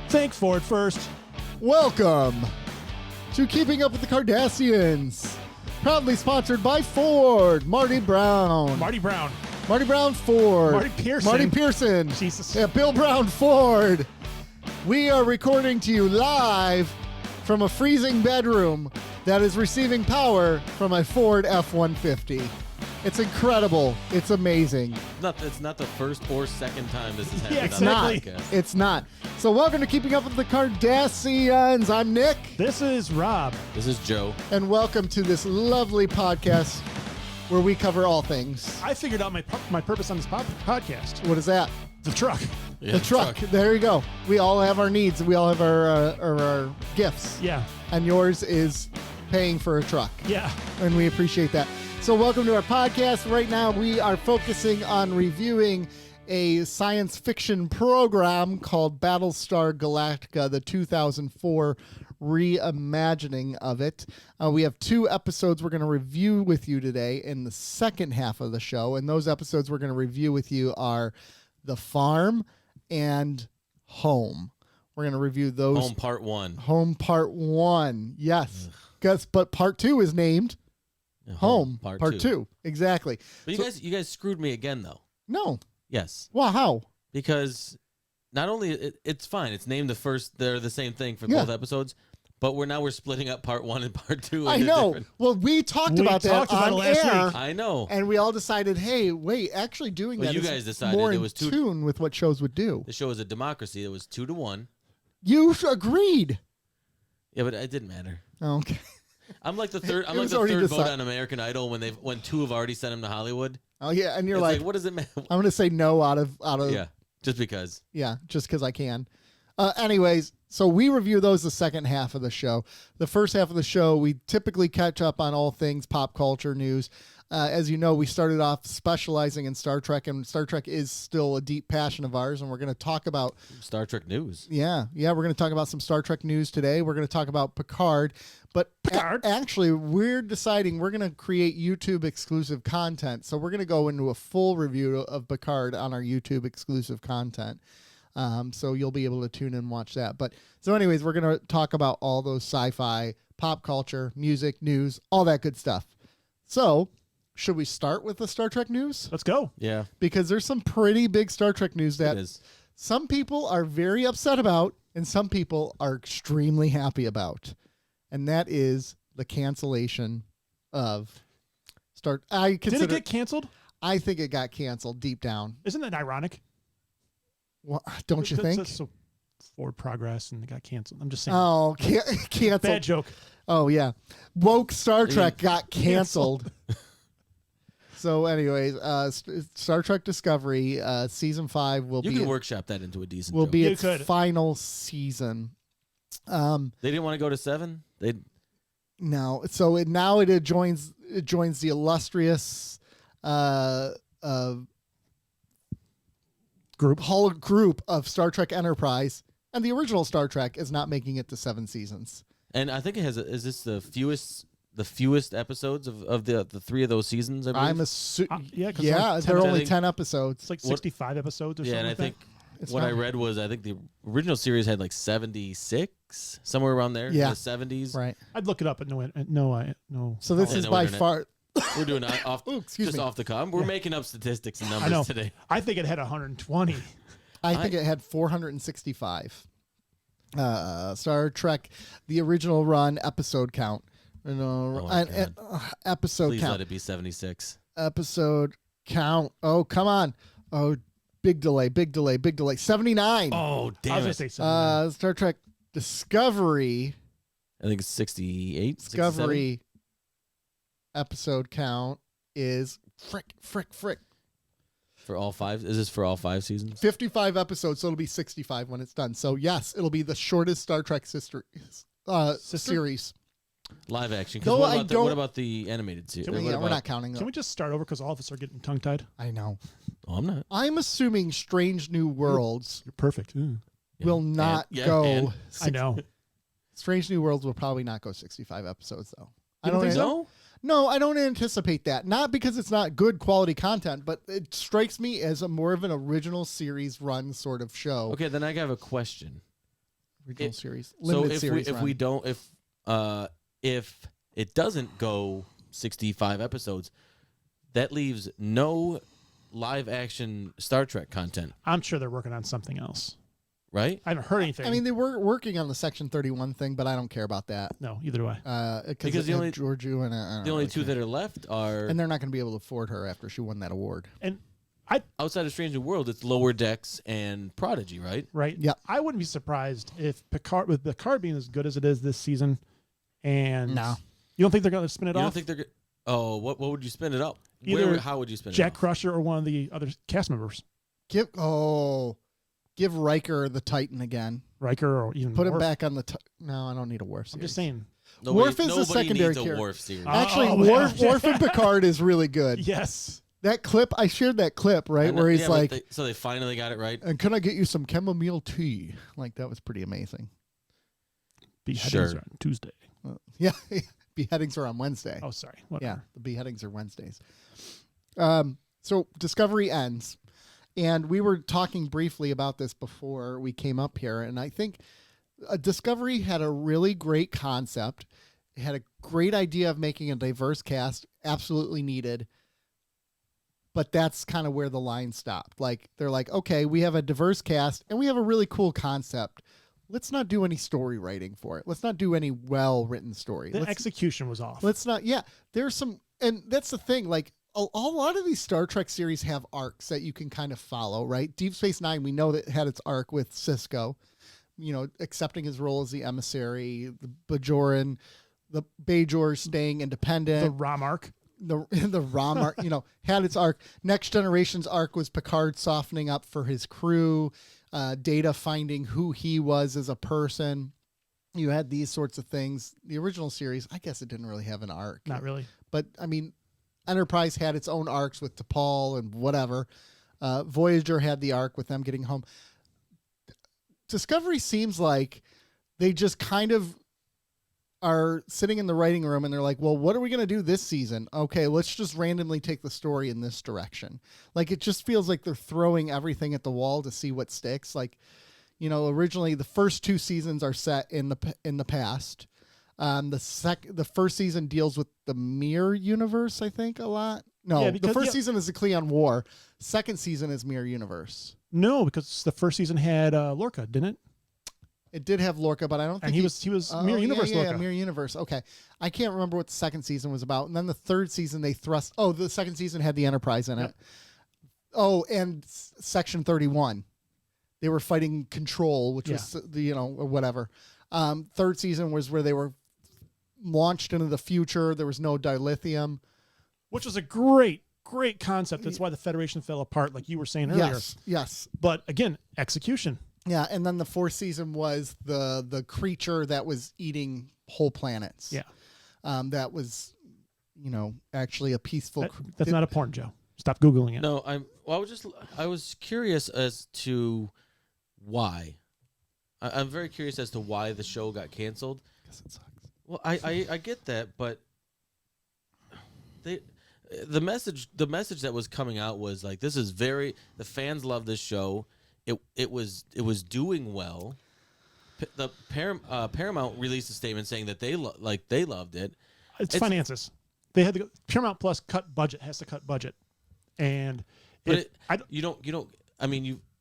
Think Ford first. Welcome to Keeping Up with the Kardashians. Proudly sponsored by Ford. Marty Brown. Marty Brown. Marty Brown Ford. Marty Pearson. Marty Pearson. Jesus. Yeah, Bill Brown Ford. We are recording to you live from a freezing bedroom that is receiving power from a Ford F-150. It's incredible. It's amazing. It's not the first or second time this has happened. Yeah, It's on not. the podcast. It's not. So welcome to Keeping Up with the Kardashians. I'm Nick. This is Rob. This is Joe. And welcome to this lovely podcast where we cover all things. I figured out my purpose on this podcast. What is that? The truck. Yeah, The truck. There you go. We all have our needs. We all have our gifts. Yeah. And yours is paying for a truck. Yeah. And we appreciate that. So welcome to our podcast. Right now we are focusing on reviewing a science fiction program called Battlestar Galactica, the 2004 reimagining of it. We have 2 episodes we're going to review with you today in the second half of the show. And those episodes we're going to review with you are The Farm and Home. We're going to review those. Home Part 1. Home Part 1. Yes. But Part 2 is named Home Part 2. Exactly. But you guys screwed me again, though. No. Yes. Well, how? Because not only it's fine, it's named the first. They're the same thing for both episodes, but we're splitting up Part 1 and Part 2. I know. Well, we talked about that on last air. week. I know. And we all decided, hey, wait, actually doing Well, that you is guys decided more it in was too- tune with what shows would do. The show is a democracy. It was 2-1. You agreed. Yeah, but it didn't matter. Okay. I'm like the third. I'm It like was the already third vote decided. on American Idol when 2 have already sent him to Hollywood. Oh yeah, and you're It's like, what does it matter? I'm going to say no out of Yeah, just because. Yeah, just because I can. Anyways, so we review those the second half of the show. The first half of the show, we typically catch up on all things pop culture news. As you know, we started off specializing in Star Trek, and Star Trek is still a deep passion of ours, and we're going to talk about... Star Trek news. Yeah, we're going to talk about some Star Trek news today. We're going to talk about Picard, but actually, we're deciding we're going to create YouTube-exclusive content, so we're going to go into a full review of Picard on our YouTube-exclusive content. So you'll be able to tune in and watch that. But so anyways, we're going to talk about all those sci-fi, pop culture, music, news, all that good stuff. So should we start with the Star Trek news? Let's go. Yeah, Because there's some pretty big Star Trek news it that is. some people are very upset about and some people are extremely happy about. And that is the cancellation of Star. Did it get canceled? I think it got canceled deep down. Isn't that ironic? Well, don't you think? So Ford progress and it got canceled. I'm just saying. Oh, canceled. Bad joke. Oh, yeah. Woke Star Trek got canceled. So, anyways, Star Trek Discovery season 5 will You be can workshop that into a decent. will joke. be You its could. final season. They didn't want to go to 7. No, so it joins the illustrious group of Star Trek Enterprise, and the original Star Trek is not making it to 7 seasons. And I think it has. Is this the fewest episodes of the 3 of those seasons? I believe? I'm assuming. Yeah, 'cause Yeah, like there are 10 only I think- 10 episodes. It's like 65 episodes or Yeah, something and I like think It's what not- I read was I think the original series had like 76, somewhere around there. Yeah. In the 70s. Right. that. I'd look it up, but no. So this Yeah, is no by internet. far. We're doing off excuse just me. off the cuff. We're making up statistics and I numbers know. today. I think it had 120. I think it had 465. Star Trek, the original run episode count. God. Episode Please count. let it be 76. Episode count. Oh, come on. Oh, big delay. 79. Oh, I was damn gonna it. say something. Star Trek Discovery. I think it's 68. 67? Discovery episode count is frick. For all 5. Is this for all 5 seasons? 55 episodes, so it'll be 65 when it's done. So yes, it'll be the shortest Star Trek series. Live action. No, I Because don't- what about the animated series? Can we- What Yeah, we're about- not counting Can them. we just start over because all of us are getting tongue tied? I know. Oh, I'm not. I'm assuming Strange New Worlds You're perfect. will not Yeah, go. and- I know. Strange New Worlds will probably not go 65 episodes though. You don't think so? No? No, I don't anticipate that. Not because it's not good quality content, but it strikes me as a more of an original series run sort of show. Okay, then I have a question. Original series. So Limited series if run. we don't if it doesn't go 65 episodes, that leaves no live action Star Trek content, I'm sure they're working on something else. right? I haven't heard anything. I mean, they were working on the Section 31 thing, but I don't care about that. no, either do I. Because the only- Georgiou and The only two that are left are and they're not going to be able to afford her after she won that award. And outside of Strange New World. It's Lower Decks and Prodigy, right? right? Yep. I wouldn't be surprised if Picard, with Picard being as good as it is this season, and No. you don't think they're going to spin it You off? don't think they're? Oh, what would you spin it up? Either How would you spin Jack it? Crusher or one of the other cast members, Give Riker the Titan again. Riker, or even Put him Worf. back on the. No, I don't need a Worf. I'm just series. saying. Worf is a nobody secondary needs a character. Worf series. Actually, Oh, Worf and Picard is really good. Yes. That clip, I shared that clip, right, I know- where he's yeah, but like, so they finally got it right. and can I get you some chamomile tea? Like, that was pretty amazing. Beheadings Sure. are on Tuesday. Yeah, beheadings are on Wednesday. Oh, sorry. Yeah, Whatever. the beheadings are Wednesdays. So Discovery ends, and we were talking briefly about this before we came up here, and I think Discovery had a really great concept. It had a great idea of making a diverse cast, absolutely needed. But that's kind of where the line stopped. Like, they're like, okay, we have a diverse cast, and we have a really cool concept. Let's not do any story writing for it. Let's not do any well-written story. The Let's execution was off. Let's not. Yeah, there's some, and that's the thing. Like a lot of these Star Trek series have arcs that you can kind of follow, right? Deep Space Nine, we know that it had its arc with Sisko, accepting his role as the emissary, the Bajoran, the Bajor staying the independent, ROM arc. the Rom arc, had its arc. Next Generation's arc was Picard softening up for his crew, Data finding who he was as a person. You had these sorts of things. The original series, I guess it didn't really have an arc. Not really. But, I mean, Enterprise had its own arcs with T'Pol and whatever. Voyager had the arc with them getting home. Discovery seems like they just kind of are sitting in the writing room and they're like, well, what are we going to do this season? Okay, let's just randomly take the story in this direction. Like, it just feels like they're throwing everything at the wall to see what sticks. Like, originally the first two seasons are set in the past. The first season deals with the Mirror Universe, I think, a lot. No, Yeah, the because- first yeah. season is the Cleon War. Second season is Mirror Universe. No, because the first season had Lorca, didn't it? It did have Lorca, but I don't think And he was Mirror Universe Yeah, Lorca. Mirror Universe. Okay, I can't remember what the second season was about. And then the third season they thrust. Oh, the second season had the Enterprise in it. Yep. Oh, and Section 31. They were fighting Control, which was or whatever. Third season was where they were launched into the future. There was no dilithium. Which was a great concept. That's why the Federation fell apart, like you were saying earlier. Yes. But again, execution. Yeah, and then the fourth season was the creature that was eating whole planets. Yeah. That was, actually a peaceful. That's not a porn, Joe. Stop Googling it. No, I was curious as to why. I'm very curious as to why the show got canceled. Guess it sucks. Well, I get that, but the message that was coming out was like, this is the fans love this show. It was doing well. The Paramount released a statement saying that they loved it. It's finances. They had to go, Paramount Plus has to cut budget, and But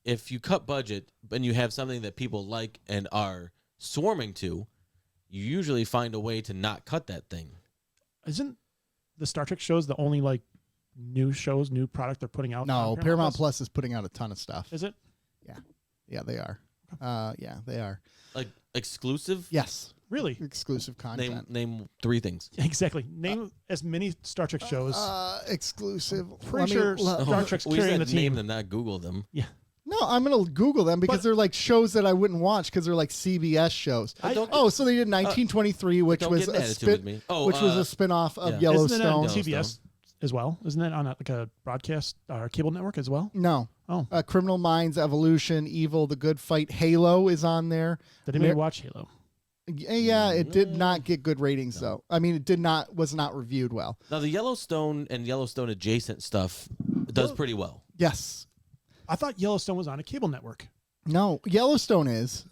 if you cut budget and you have something that people like and are swarming to, you usually find a way to not cut that thing. Isn't the Star Trek shows the only new product they're putting out? No, on Paramount Plus is putting out a ton of stuff. Is it? Yeah, they are. Yeah, they are. Like exclusive? Yes, Really? exclusive content. Name three things. Exactly. Name as many Star Trek shows. Exclusive. Pretty sure Star Trek's We carrying the said name team. them, not Google them. Yeah. No, I'm gonna Google them because But- they're like shows that I wouldn't watch because they're like CBS shows. Don't- So they did 1923, which don't was get a an attitude with me. Oh, which was a spin-off of yeah. Isn't it on Yellowstone. TBS as well? Isn't that on a broadcast or cable network as well? No. Oh, Criminal Minds, Evolution, Evil, The Good Fight, Halo is on there. did anybody watch Halo? Yeah, it did not get good ratings though. I mean, was not reviewed well. Now the Yellowstone and Yellowstone adjacent stuff does pretty well. Yes. I thought Yellowstone was on a cable network. No, Yellowstone is,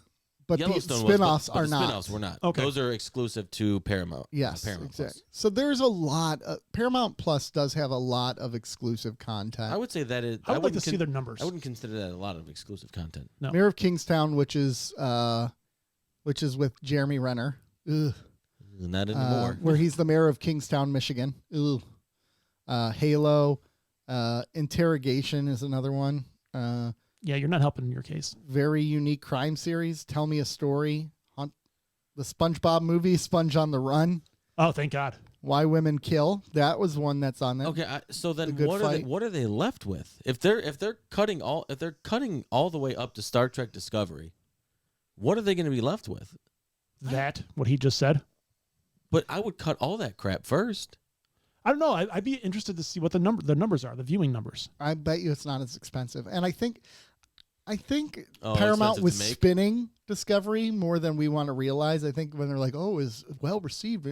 but the Yellowstone spin-offs but are the not. Spin-offs were not. Okay. Those are exclusive to Paramount. Yes, Paramount exactly. Plus. So there's a lot. Paramount Plus does have a lot of exclusive content. I would say that is. I would like to wouldn't see their numbers. I wouldn't consider that a lot of exclusive content. No. Mayor of Kingstown, which is with Jeremy Renner. Ugh. Not anymore. Where he's the mayor of Kingstown, Michigan. Ugh. Halo. Interrogation is another one. Yeah, you're not helping in your case. Very unique crime series. Tell Me a Story. The SpongeBob movie, Sponge on the Run. Oh, thank God. Why Women Kill. That was one that's on there. Okay, so then Good what are they left with? If they're cutting all the way up to Star Trek Discovery, what are they going to be left with? What he just said. But I would cut all that crap first. I don't know. I'd be interested to see what the numbers are, the viewing numbers. I bet you it's not as expensive. And I think Oh, Paramount expensive was to make? spinning Discovery more than we want to realize. I think when they're like, "Oh, is well received."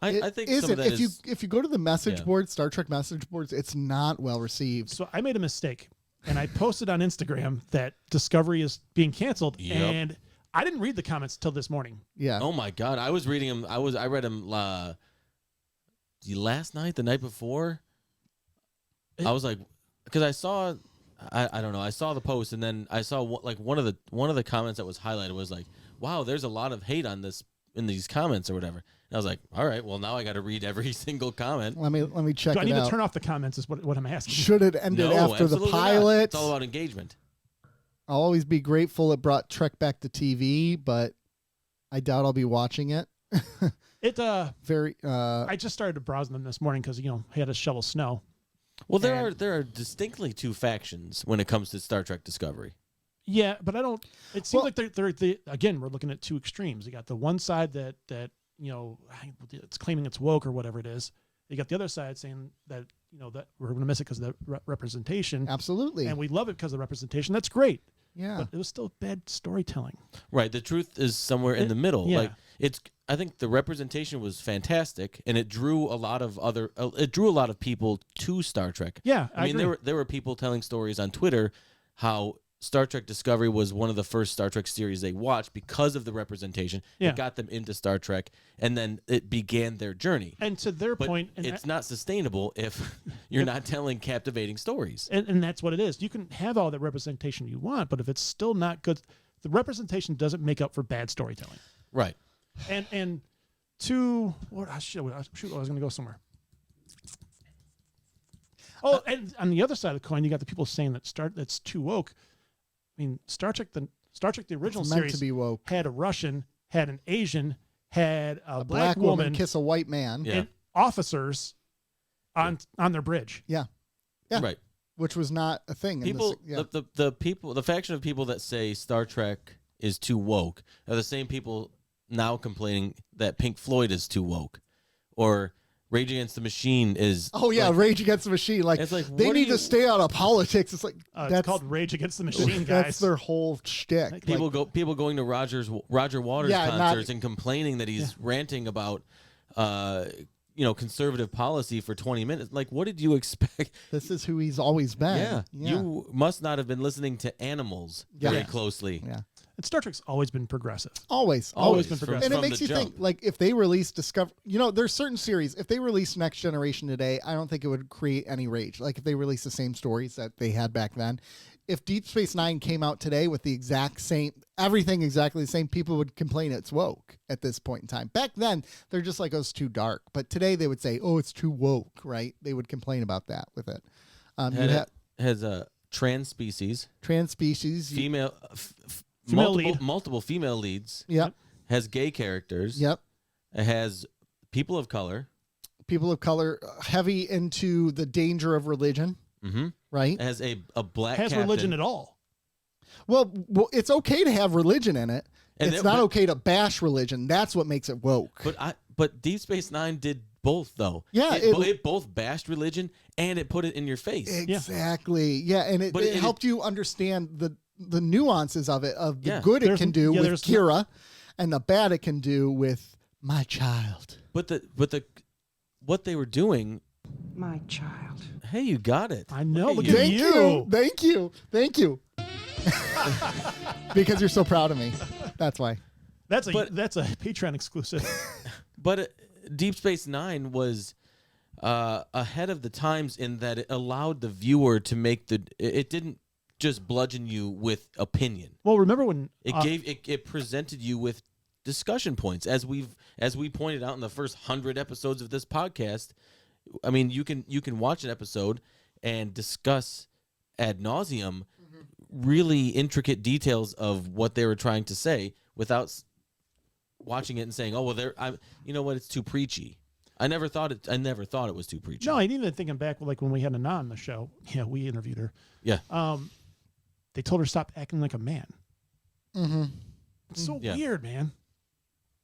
I think some of that if you go to the message Yeah. board, Star Trek message boards, it's not well received. So I made a mistake, and I posted on Instagram that Discovery is being canceled, Yep. and I didn't read the comments till this morning. Yeah. Oh my God, I was reading them. I read them last night, the night before. I was like, because I saw. I don't know. I saw the post, and then I saw one of the comments that was highlighted was like, "Wow, there's a lot of hate on this in these comments or whatever." And I was like, "All right, well now I got to read every single comment." Let me check Do I it need out. to turn off the comments? Is what I'm asking. Should it ended No, after the absolutely not. pilot? It's all about engagement. I'll always be grateful it brought Trek back to TV, but I doubt I'll be watching it. It Very. I just started browsing them this morning because I had to shovel snow. Well, And- there are distinctly two factions when it comes to Star Trek Discovery. Yeah, but I don't. It seems Well- like they're again. We're looking at two extremes. You got the one side that it's claiming it's woke or whatever it is. You got the other side saying that that we're going to miss it because of the representation, Absolutely. and we love it because of the representation. That's great, Yeah. but it was still bad storytelling. Right. The truth is somewhere in the middle. yeah. Like I think the representation was fantastic, and it drew a lot of people to Star Trek. Yeah, I mean, agree. there were people telling stories on Twitter how Star Trek Discovery was one of the first Star Trek series they watched because of the representation. Yeah. It got them into Star Trek, and then it began their journey. And to their But point, and it's not sustainable if you're not telling captivating stories. and that's what it is. You can have all the representation you want, but if it's still not good, the representation doesn't make up for bad storytelling. Right. And to what? Shoot, I was going to go somewhere. Oh, and on the other side of the coin, you got the people saying that's too woke. I mean, Star Trek the original It's meant series to be woke. had a Russian, had an Asian, had a Black woman kiss a white man. Yeah. and officers on their bridge. Yeah. Yeah. Right. Which was not a thing. People, yeah. the faction of people that say Star Trek is too woke are the same people now complaining that Pink Floyd is too woke, or Rage Against the Machine is. Oh yeah, like, Rage Against the Machine. Like, It's like, they what need do you- to stay out of politics. It's like It's called Rage Against the Machine, guys. That's their whole shtick. people Like, people going to Roger Waters Yeah, not- concerts and complaining that he's ranting about conservative policy for 20 minutes. Like, what did you expect? this is who he's always been. Yeah. You must not have been listening to Animals Yeah. very Yeah. closely. Yeah. And Star Trek's always been progressive. Always. Always been from- progressive. And it from makes the you jump. think, like, if they release Discover, there's certain series, if they release Next Generation today, I don't think it would create any rage. Like, if they release the same stories that they had back then. If Deep Space Nine came out today with the exact same, everything exactly the same, people would complain it's woke at this point in time. Back then, they're just like, oh, it's too dark. But today they would say, oh, it's too woke, right? They would complain about that with it. Has a trans species, Trans species. female, Female lead. multiple female leads. Yep. Has gay characters. Yep. It has people of color. People of color heavy into the danger of religion, Mm-hmm. right? It has a black Has captain. religion at all. Well, it's okay to have religion in it. And It's it- not but- okay to bash religion. That's what makes it woke. But Deep Space Nine did both though. Yeah, it both bashed religion and it put it in your face. Exactly. Yeah, and it, But it it- helped you understand the nuances of it, of the Yeah. good it There's- can do yeah, with there's Kira, and the bad it can do with my child. But what they were doing. My child. Hey, you got it. I know. Hey, Look you- at Thank you. you. Thank you. Thank you. Because you're so proud of me. That's why. That's a Patreon exclusive. But Deep Space Nine was ahead of the times in that it allowed the viewer to make it didn't just bludgeon you with opinion. Well, remember when it presented you with discussion points, as we pointed out in the first 100 episodes of this podcast. I mean, you can watch an episode and discuss ad nauseum really intricate details of what they were trying to say without watching it and saying, "Oh, well, you know what? It's too preachy." I never thought it was too preachy. No, I even thinking back, like when we had Anna on the show. Yeah, we interviewed her. Yeah. They told her to stop acting like a man. Mm-hmm. It's so weird, man.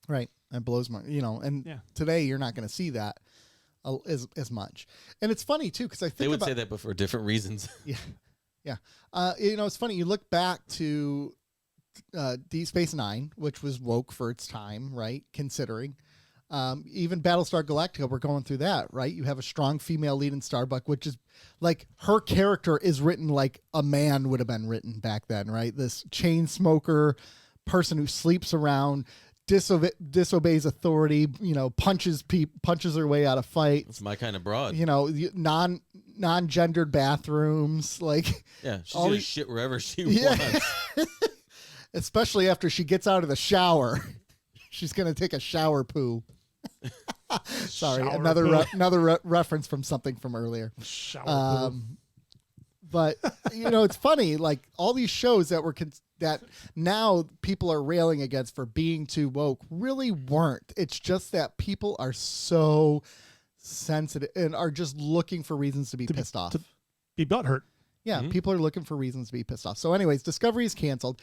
Right. That blows my, and today you're not going to see that as much. And it's funny too, because I think they would say that, but for different reasons. Yeah. Yeah. It's funny. You look back to Deep Space Nine, which was woke for its time, right? Considering even Battlestar Galactica, we're going through that, right? You have a strong female lead in Starbuck, which is like her character is written like a man would have been written back then, right? This chain smoker person who sleeps around, disobeys authority, punches her way out of fights. It's my kind of broad. Non-gendered bathrooms, like she's gonna shit wherever she wants. Especially after she gets out of the shower, she's gonna take a shower poo. Sorry, another reference from something from earlier. Shower poo. But it's funny, like all these shows that now people are railing against for being too woke really weren't. It's just that people are so sensitive and are just looking for reasons to be pissed off. To be butthurt. Yeah, people are looking for reasons to be pissed off. So anyways, Discovery is canceled.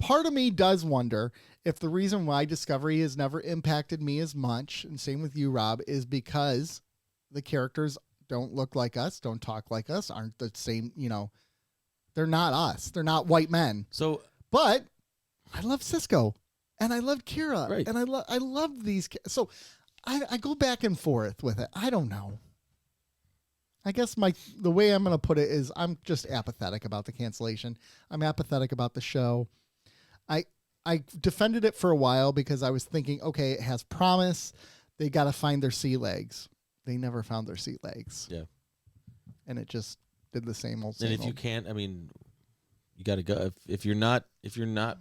Part of me does wonder if the reason why Discovery has never impacted me as much, and same with you, Rob, is because the characters don't look like us, don't talk like us, aren't the same, they're not us. They're not white men. But I love Cisco and I love Kira, right. And I love these. So I go back and forth with it. I don't know. I guess the way I'm going to put it is I'm just apathetic about the cancellation. I'm apathetic about the show. I defended it for a while because I was thinking, okay, it has promise. They got to find their sea legs. They never found their sea legs. Yeah. And it just did the same old. And if you can't, I mean, you got to go. If you're not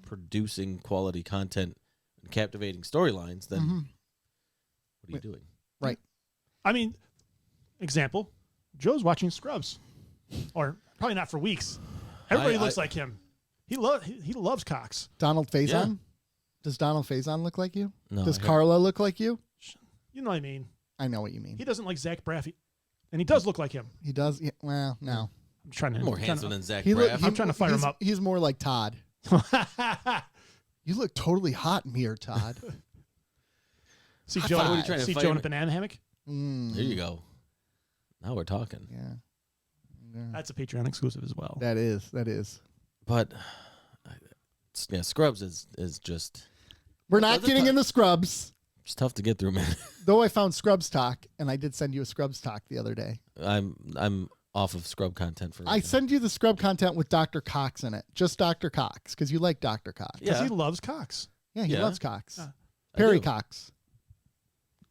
producing quality content and captivating storylines, then what are you doing? Right. I mean, example, Joe's watching Scrubs, or probably not for weeks. Everybody looks like him. He loves Cox. Donald Faison? Yeah. Does Donald Faison look like you? No. Does Carla look like you? You know what I mean. I know what you mean. He doesn't like Zach Braff, and he does look like him. He does. Yeah, well, no. I'm trying to More handsome than Zach Braff. I'm trying to fire him up. He's more like Todd. You look totally hot in here, Todd. See High Joe. five. What are you trying to See fight Joe in him? a banana hammock. There you go. Now we're talking. Yeah. That's a Patreon exclusive as well. That is. But Scrubs is just. We're not getting into Scrubs. It's tough to get through, man. Though I found Scrubs talk, and I did send you a Scrubs talk the other day. I'm off of Scrub content for. I send you the Scrub content with Dr. Cox in it, just Dr. Cox, because you like Dr. Cox. Because Yeah. he loves Cox. Yeah, he Yeah. loves Cox. Yeah. Perry do. Cox.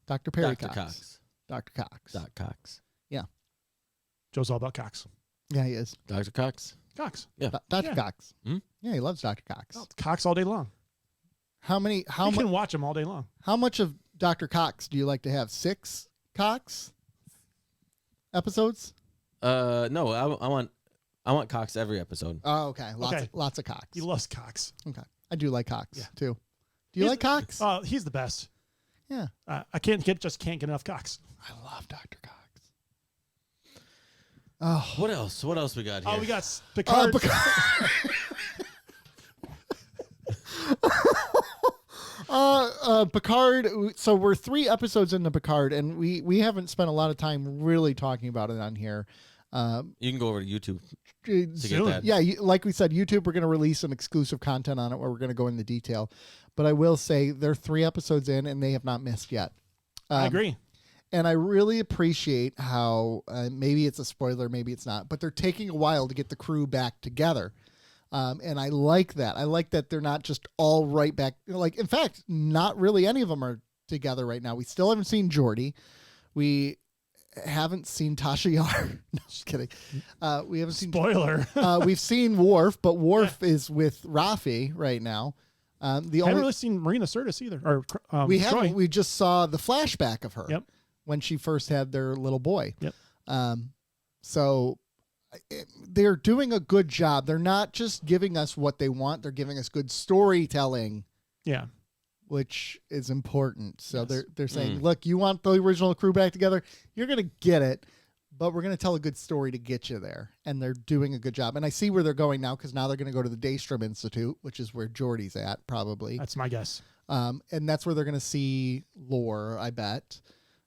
Dr. Perry Dr. Cox. Cox. Dr. Cox. Doc Cox. Joe's all about Cox. Yeah, he is. Dr. Cox. Cox. Yeah. Dr. Yeah. Cox. Hmm? Yeah, he loves Dr. Cox. Oh, Cox all day long. How You can watch him all day long. How much of Dr. Cox do you like to have? 6 Cox episodes? No, I want Cox every episode. Oh, okay. Okay. Lots of Cox. He loves Cox. Okay. I do like Cox Yeah. too. Do you like Cox? He's the best. Yeah. I can't get enough Cox. I love Dr. Cox. Oh, What else? What else we got here? Oh, we got Picard. Picard. So we're 3 episodes into Picard, and we haven't spent a lot of time really talking about it on here. You can go over to YouTube to Soon. get that. Yeah, like we said, YouTube, we're going to release some exclusive content on it where we're going to go into detail. But I will say they're 3 episodes in, and they have not missed yet. I agree. And I really appreciate how maybe it's a spoiler, maybe it's not, but they're taking a while to get the crew back together. And I like that. I like that they're not just all right back. Like, in fact, not really any of them are together right now. We still haven't seen Geordi. We haven't seen Tasha Yar. No, just kidding. We haven't seen. Spoiler. We've seen Worf, but Worf is with Rafi right now. Haven't really seen Marina Sirtis either. Or we Troy. haven't. We just saw the flashback of her. Yep. When she first had their little boy. Yep. So they're doing a good job. They're not just giving us what they want. They're giving us good storytelling. Yeah. Which is important. So Yes. they're saying, look, you want the original crew back together? You're going to get it, but we're going to tell a good story to get you there. And they're doing a good job. And I see where they're going now, because now they're going to go to the Daystrom Institute, which is where Geordi's at, probably. That's my guess. And that's where they're going to see Lore, I bet.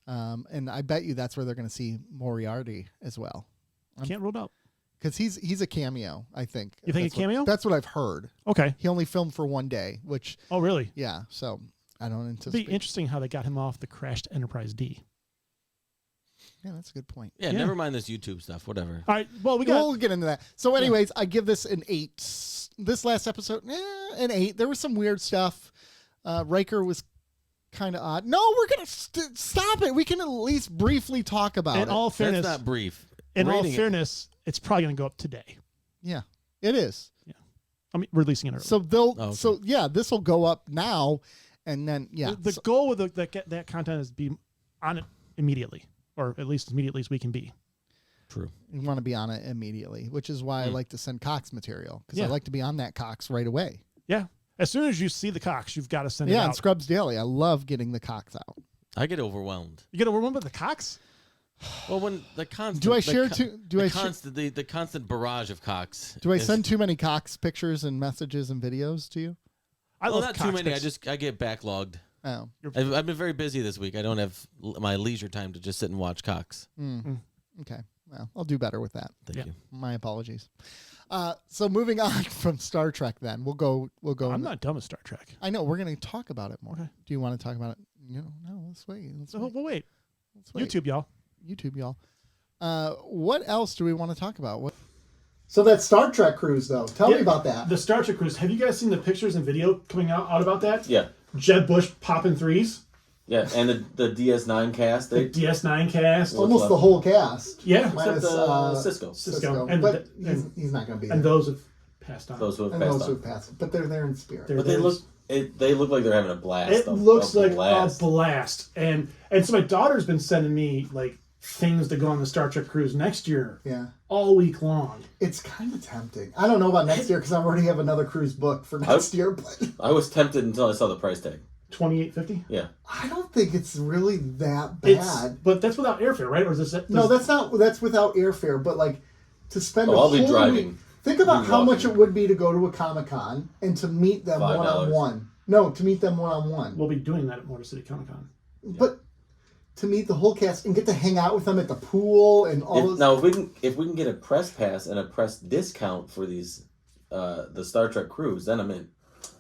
And I bet you that's where they're going to see Moriarty as well. Can't rule it out. Because he's a cameo, I think. You think a cameo? That's what I've heard. Okay. He only filmed for one day, which... Oh, really? Yeah, so I don't It'd anticipate... be interesting how they got him off the crashed Enterprise D. Yeah, that's a good point. Yeah, never mind this YouTube stuff. Whatever. All right. Well, We'll get into that. So anyways, I give this an 8. This last episode, an 8. There was some weird stuff. Riker was kind of odd. No, we're going to stop it. We can at least briefly talk about it. In all fairness, That's not brief. in all Rating it. fairness, it's probably going to go up today. Yeah, it is. I mean, releasing it early. So they'll. okay. So yeah, this will go up now, and then The goal with that content is to be on it immediately, or at least as immediately as we can be. True. you want to be on it immediately, which is why I like to send Cox material, because I Yeah. like to be on that Cox right away. Yeah. As soon as you see the Cox, you've got to send it Yeah, out. and Scrubs Daily, I love getting the Cox out. I get overwhelmed. You got to remember the Cox? Well, when the constant Do I the share co- too? Do the I constant the constant barrage of Cox. do I is- send too many Cox pictures and messages and videos to you? I Well, love not Cox too many. pics. I get backlogged. Oh, I've been very busy this week. I don't have my leisure time to just sit and watch Cox. okay. Well, I'll do better with that. Thank you. My apologies. So moving on from Star Trek, then we'll go. I'm not done with Star Trek. I know we're going to talk about it more. Okay. Do you want to talk about it? No. Let's wait. So, well, wait. Let's wait. YouTube, y'all. YouTube, y'all. What else do we want to talk about? So that Star Trek cruise, though. Tell me about that. The Star Trek cruise. Have you guys seen the pictures and video coming out about that? Yeah, Jeb Bush popping threes. yeah, and the DS9 cast, The DS9 cast. Almost the whole cast. Yeah. Minus Cisco. Cisco. But And he's not going to be there. and those have passed on. Those who have And passed those on. who've passed. But they're there in spirit. They're But they there. look like they're having a blast. It a looks like blast. a blast. And so my daughter's been sending me like things to go on the Star Trek cruise next year Yeah. all week long. It's kind of tempting. I don't know about next year because I already have another cruise booked for next year. But I was tempted until I saw the price tag. $28.50. Yeah, I don't think it's really that bad. But that's without airfare, right? Or is this? No, that's not. That's without airfare. But like to spend a I'll whole be driving. week. Think about I'll be how much walking. it would be to go to a Comic-Con and to meet them $5. one-on-one. No, to meet them one-on-one. We'll be doing that at Motor City Comic Con. But to meet the whole cast and get to hang out with them at the pool and all those. Now if we can get a press pass and a press discount for these the Star Trek cruise, then I'm in.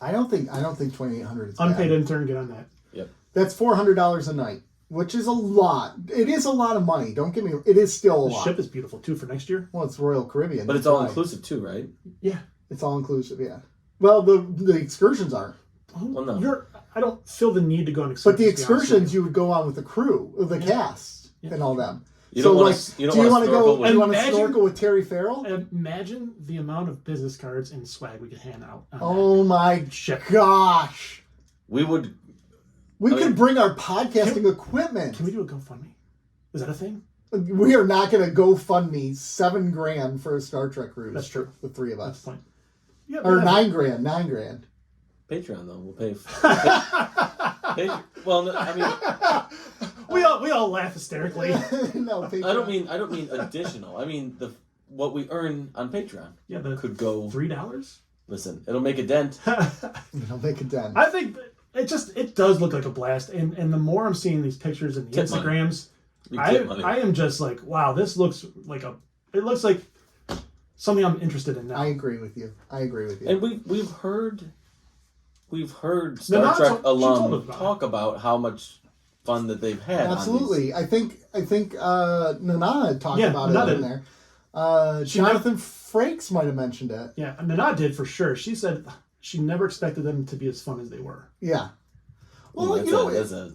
I don't think $2,800 is Unpaid bad. intern, get on that. Yep. That's $400 a night, which is a lot. It is a lot of money. Don't get me. It is still a The lot. ship is beautiful too for next year. Well, it's Royal Caribbean. But it's that's all why. inclusive too, right? Yeah. It's all inclusive. Yeah. Well, the excursions aren't. Well, no. I don't feel the need to go on excursions. But the to be honest with excursions you would go on with the crew, the cast, and all them. You so don't wanna like, s- you don't do you wanna want to go? snorkel Do with- you want to Imagine- snorkel with Terry Farrell? you. Imagine the amount of business cards and swag we could hand out. On Oh my ship. gosh! We would. We I could mean- bring our podcasting equipment. Can we do a GoFundMe? Is that a thing? We are not going to go fund me $7,000 for a Star Trek cruise. That's true. The three of That's us, the point. Yeah, or whatever. $9,000. Patreon though. We'll pay. Well, no, I mean, We all laugh hysterically. No, I don't mean additional. I mean what we earn on Patreon. Yeah, the Could go. $3. Listen, it'll make a dent. I'll make it done. I think it does look like a blast, and the more I'm seeing these pictures and the Tip money. Instagrams, We get money. I am just like, wow, this looks like it looks like something I'm interested in now. I agree with you. And we've heard No, Star not Trek she told us alum about talk about how much fun that they've had. Absolutely. I think Nana talked about Nana it in did. there. Jonathan Frakes might have mentioned it. Yeah, Nana did for sure. She said she never expected them to be as fun as they were. Yeah. Well, that's a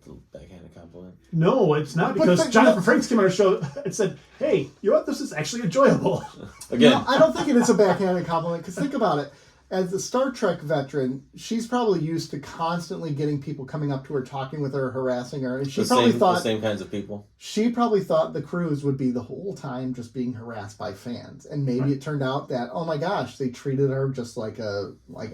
little backhanded compliment. No, it's not, because Jonathan Frakes came on our show and said, "Hey, you know what? This is actually enjoyable." Again, no, I don't think it is a backhanded compliment, because think about it. As a Star Trek veteran, she's probably used to constantly getting people coming up to her, talking with her, harassing her, and the same kinds of people. She probably thought the crews would be the whole time just being harassed by fans, and maybe it turned out that, oh my gosh, they treated her just like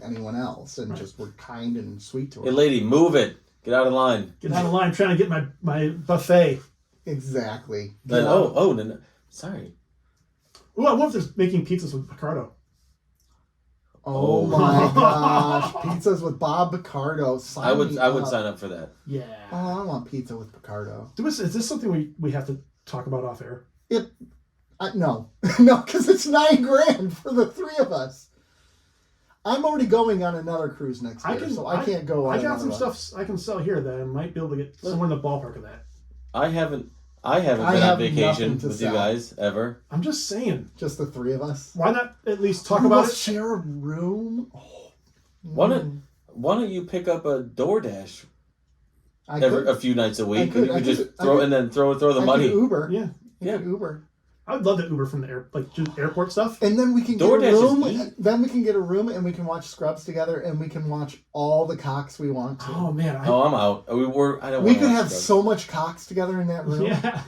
anyone else, and just were kind and sweet to her. Hey, lady, move it. Get out of line. Get out of line. I'm trying to get my buffet. Exactly. No, sorry. Ooh, I wonder if they're making pizzas with Picardo. Oh my gosh, pizzas with Bob Picardo. I would sign up for that. Yeah. Oh, I want pizza with Picardo. Is this something we have to talk about off air? No, because it's $9,000 for the three of us. I'm already going on another cruise next year, so I can't go on. I got some stuff I can sell here that I might be able to get somewhere in the ballpark of that. I haven't been on vacation with you guys ever. I'm just saying. Just the three of us. Why not at least talk about it? Share a room. Oh. Why don't you pick up a DoorDash a few nights a week? You could just throw the money. Uber. Yeah. Uber. I would love to Uber from the just airport stuff. And then we can get a room. Then we can get a room and we can watch Scrubs together, and we can watch all the cocks we want to. Oh man! I'm out. We could have so much cocks together in that room. Yeah.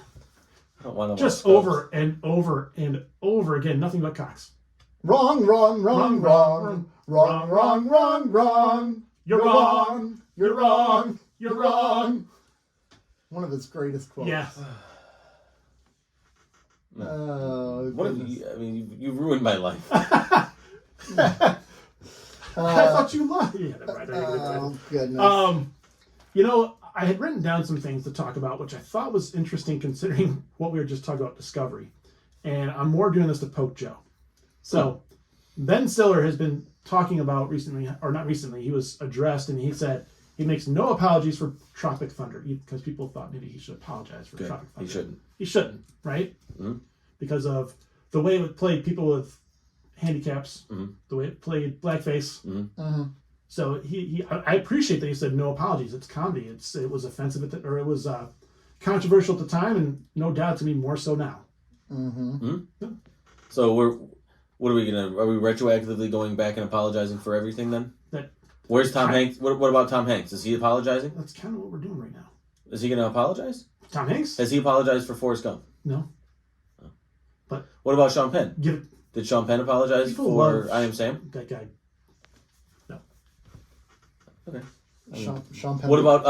I don't want to just over and over and over again. Nothing but cocks. Wrong. You're wrong. You're wrong. You're wrong. One of his greatest quotes. Yeah. You ruined my life. I thought you loved. Yeah, right. Oh goodness. I had written down some things to talk about, which I thought was interesting considering what we were just talking about, Discovery. And I'm more doing this to poke Joe. So Ben Stiller has been talking about recently, or not recently, he was addressed and he said he makes no apologies for Tropic Thunder, because people thought maybe he should apologize for Tropic Thunder. He shouldn't, right? Mm-hmm. Because of the way it played people with handicaps, the way it played blackface. Mm-hmm. So I appreciate that he said no apologies. It's comedy. It was offensive or it was controversial at the time, and no doubt to me more so now. Mm-hmm. Yeah. So are we retroactively going back and apologizing for everything then? Where's Tom Hanks? What about Tom Hanks? Is he apologizing? That's kind of what we're doing right now. Is he going to apologize? Tom Hanks? Has he apologized for Forrest Gump? No. But what about Sean Penn? Did Sean Penn apologize for I Am Sam? That guy. No. Okay. Sean Penn. What about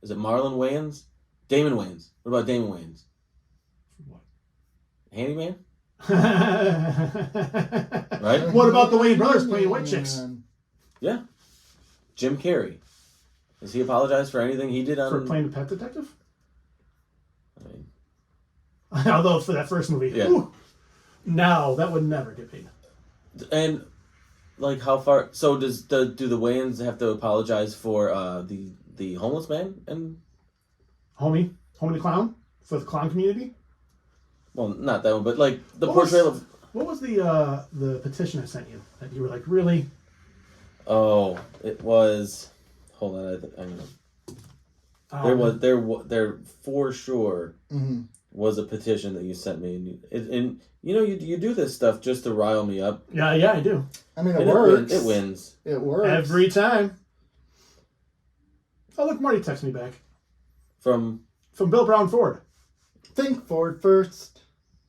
is it Marlon Wayans? Damon Wayans. What about Damon Wayans? What? Handyman? Right? What about the Wayans brothers playing white chicks? Yeah. Jim Carrey. Has he apologized for anything he did for playing the pet detective? I mean, although for that first movie, no, that would never get paid. And like, how far? So do the Wayans have to apologize for the homeless man and Homie the clown for the clown community? Well, not that one, but like the portrayal of. What was the petition I sent you that you were like, really? Oh, it was. Hold on, I know. There for sure was a petition that you sent me, and you do this stuff just to rile me up. Yeah, I do. I mean, it works. It wins. It works every time. Oh, look, Marty texted me back. From Bill Brown Ford. Think Ford first.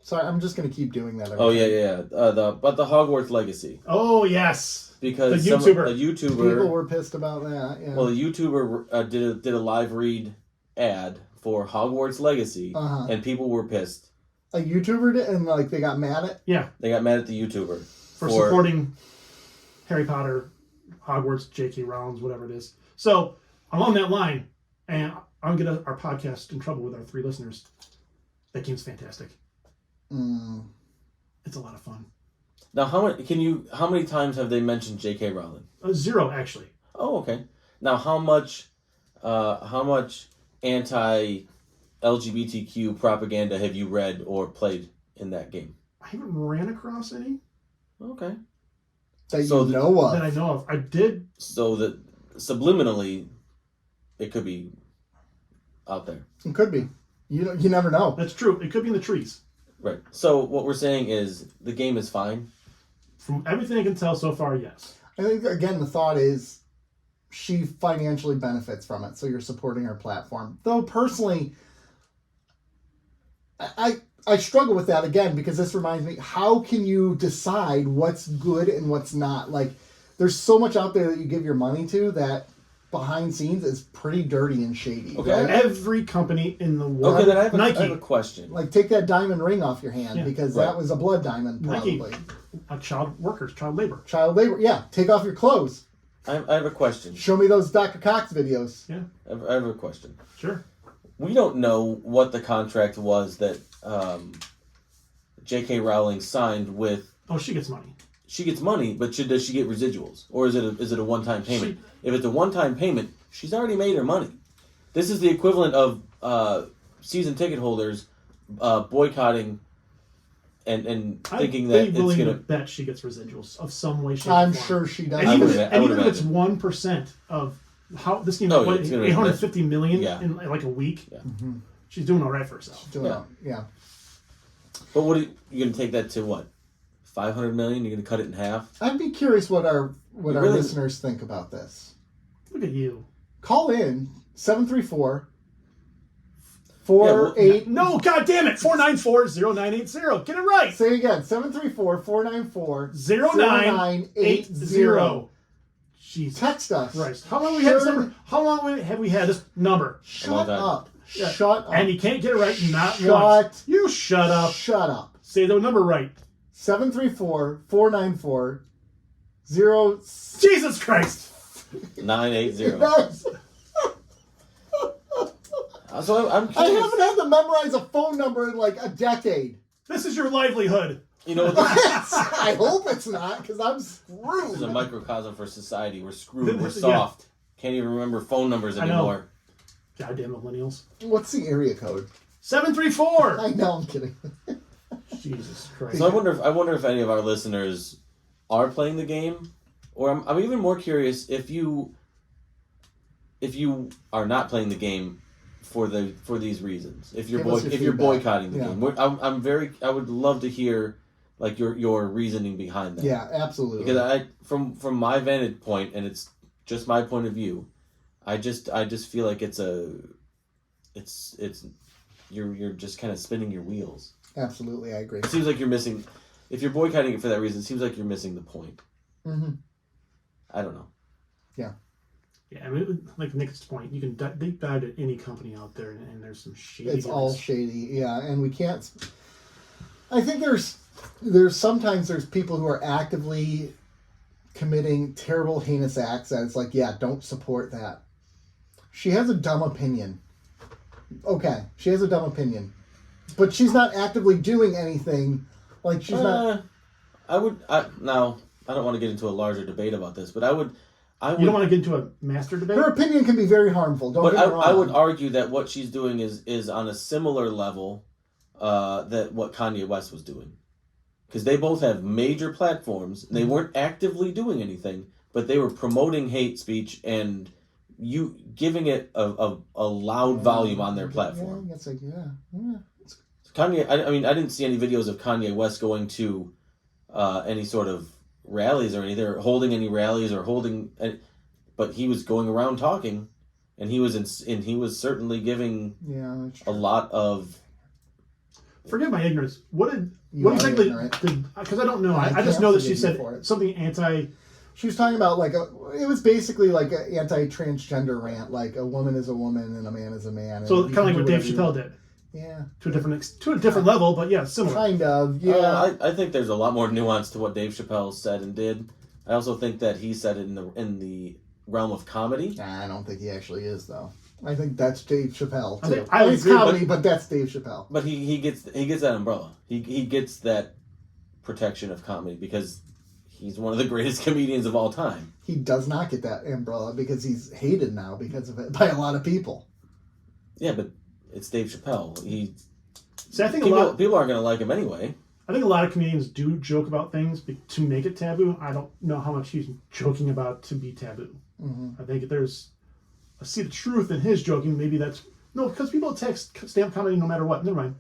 Sorry, I'm just gonna keep doing that. Oh yeah. The Hogwarts Legacy. Oh yes. Because a YouTuber people were pissed about that. Yeah. Well, the YouTuber did a live read ad for Hogwarts Legacy, and people were pissed. A YouTuber did, and like they got mad at. Yeah. They got mad at the YouTuber for supporting Harry Potter, Hogwarts, J.K. Rowling, whatever it is. So along that line, and I'm gonna our podcast in trouble with our 3 listeners. That game's fantastic. It's a lot of fun. Now, how many times have they mentioned J.K. Rowling? 0, actually. Oh, okay. Now, how much anti LGBTQ propaganda have you read or played in that game? I haven't ran across any. Okay. That So you know of. That I know of. I did. So that subliminally, it could be out there. It could be. You never know. That's true. It could be in the trees. Right. So what we're saying is the game is fine. From everything I can tell so far, yes. I think, again, the thought is she financially benefits from it, so you're supporting her platform. Though, personally, I struggle with that, again, because this reminds me, how can you decide what's good and what's not? Like, there's so much out there that you give your money to that behind scenes is pretty dirty and shady. Okay. Right? Every company in the world. Okay, then I have Nike. a question. Like, take that diamond ring off your hand, Yeah. because Right. that was a blood diamond, Nike. probably. Child workers, child labor. Child labor. Yeah, take off your clothes. I have a question. Show me those Dr. Cox videos. Yeah, I have a question. sure. We don't know what the contract was that J.K. Rowling signed with. Oh, she gets money. She gets money, but does she get residuals, or is it a one-time payment? If it's a one-time payment, she's already made her money. This is the equivalent of season ticket holders boycotting and thinking that it's willing gonna. to bet she gets residuals of some way, shape, I'm or form. sure she does. And I even, would- and I would even if it's imagine. 1% of how this game, Oh, yeah, it's gonna be- 850 million Yeah. in like a week. Yeah. She's doing all right for herself. Yeah. But what are you gonna take that to? What, 500 million? You're gonna cut it in half? I'd be curious what our Really? listeners think about this. Look at you. Call in 734 48. No, god damn it! 494-0980. Get it right. Say it again. 734-494 0980. Jeez Text us. Christ. How long have we had this number? How long have we had this number? Shut time. up. Yeah. Shut up. And you can't get it right not Shut once. You shut up. Shut up. Say the number right. 734-494 Jesus Christ. 980. Yes. So I'm I curious. haven't had to memorize a phone number in like a decade. This is your livelihood. You know, this I hope it's not, because I'm is a screwed. microcosm for society. We're screwed. We're Yeah. soft. Can't even remember phone numbers I know. anymore. Goddamn millennials. What's the area code? 734. I know, I'm kidding. Jesus Christ. So I wonder if any of our listeners are playing the game, or I'm even more curious if you are not playing the game for these reasons. If you're Give us your if you're feedback. boycotting the Yeah. game, I would love to hear like your reasoning behind that. Yeah, absolutely. Because from my vantage point, and it's just my point of view, I just feel like it's you're just kind of spinning your wheels. Absolutely, I agree. It seems like you're missing. If you're boycotting it for that reason, it seems like you're missing the point. Mm-hmm. I don't know. Yeah, I mean, like Nick's point, you can deep dive at any company out there, and there's some shady. It's guys. all shady, yeah, and we can't. I think there's sometimes there's people who are actively committing terrible, heinous acts that it's like, yeah, don't support that. She has a dumb opinion. Okay, she has a dumb opinion, but she's not actively doing anything. Like she's not. Now I don't want to get into a larger debate about this, but I would. You don't want to get into a master debate. Her opinion can be very harmful. Don't But get me wrong. I would argue that what she's doing is on a similar level that what Kanye West was doing. Because they both have major platforms. They weren't actively doing anything, but they were promoting hate speech and you giving it a loud volume on their platform. Yeah, it's like, yeah. Kanye, I mean, I didn't see any videos of Kanye West going to any sort of rallies or anything, or holding any rallies or but he was going around talking, and he was certainly giving That's a true. lot of. Forgive my ignorance. What You what are exactly ignorant. did? Because I don't know. I I just can't know that she forgive you said for it. something anti. She was talking about it was basically like an anti-transgender rant, like a woman is a woman and a man is a man. So and kind of like you what can Dave do Chappelle whatever did Yeah, to a different level, but yeah, similar. kind of. Yeah, I think there's a lot more nuance to what Dave Chappelle said and did. I also think that he said it in the realm of comedy. I don't think he actually is though. I think that's Dave Chappelle I too. think- I It's agree, comedy, but that's Dave Chappelle. But he gets that umbrella. He gets that protection of comedy because he's one of the greatest comedians of all time. He does not get that umbrella because he's hated now because of it by a lot of people. Yeah, but it's Dave Chappelle. See, I think people aren't going to like him anyway. I think a lot of comedians do joke about things to make it taboo. I don't know how much he's joking about to be taboo. I think I see the truth in his joking. Maybe that's because people attack stand-up comedy no matter what. Never mind.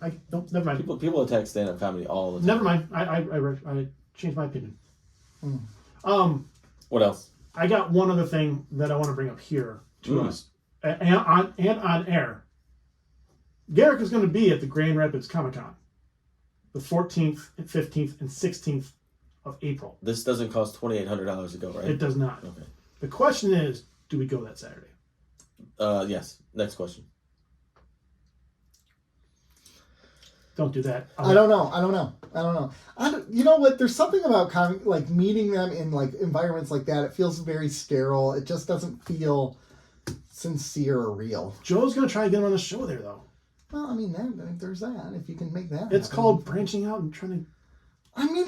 I don't. Never mind. People attack stand-up comedy all the time. Never mind. I changed my opinion. What else? I got one other thing that I want to bring up here to us and on air. Garrick is going to be at the Grand Rapids Comic-Con, the 14th, 15th, and 16th of April. This doesn't cost $2,800 to go, right? It does not. Okay. The question is, do we go that Saturday? Yes. Next question. Don't do that. I don't know. You know what? There's something about like meeting them in like environments like that. It feels very sterile. It just doesn't feel sincere or real. Joe's going to try to get him on the show there, though. Well, I mean, there's that. If you can make that It's happen. called branching out and trying to... I mean,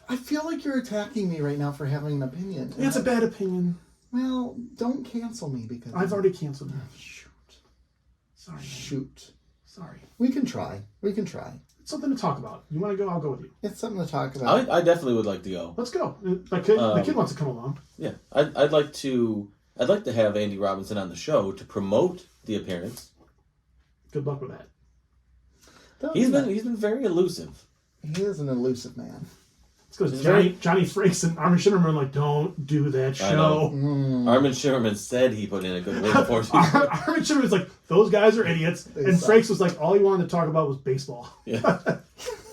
I feel like you're attacking me right now for having an opinion. It's a bad opinion. Well, don't cancel me because... I've already canceled you. Shoot. Sorry. Shoot. Sorry. We can try. It's something to talk about. You want to go? I'll go with you. It's something to talk about. I definitely would like to go. Let's go. The kid wants to come along. Yeah, I'd like to have Andy Robinson on the show to promote the appearance. Good luck with that. He's been very elusive. He is an elusive man. It's because Johnny Frakes and Armin Shimmerman are like, don't do that show. Armin Shimmerman said he put in a good word for you. Armin Shimmerman's like, those guys are idiots. And Frakes was like, all he wanted to talk about was baseball. Yeah.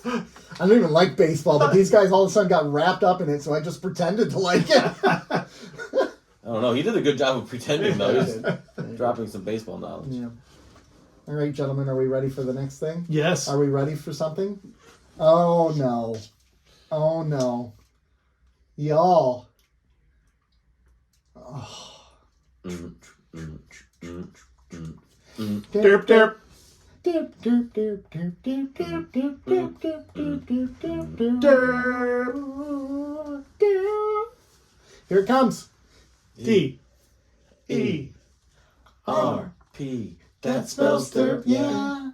I don't even like baseball, but these guys all of a sudden got wrapped up in it, so I just pretended to like it. I don't know. He did a good job of pretending, though. He's dropping some baseball knowledge. Yeah. All right, gentlemen, are we ready for the next thing? Yes. Are we ready for something? Oh, no. Y'all. Oh. Derp, derp. Here it comes. D-E-R-P. That spells derp, yeah.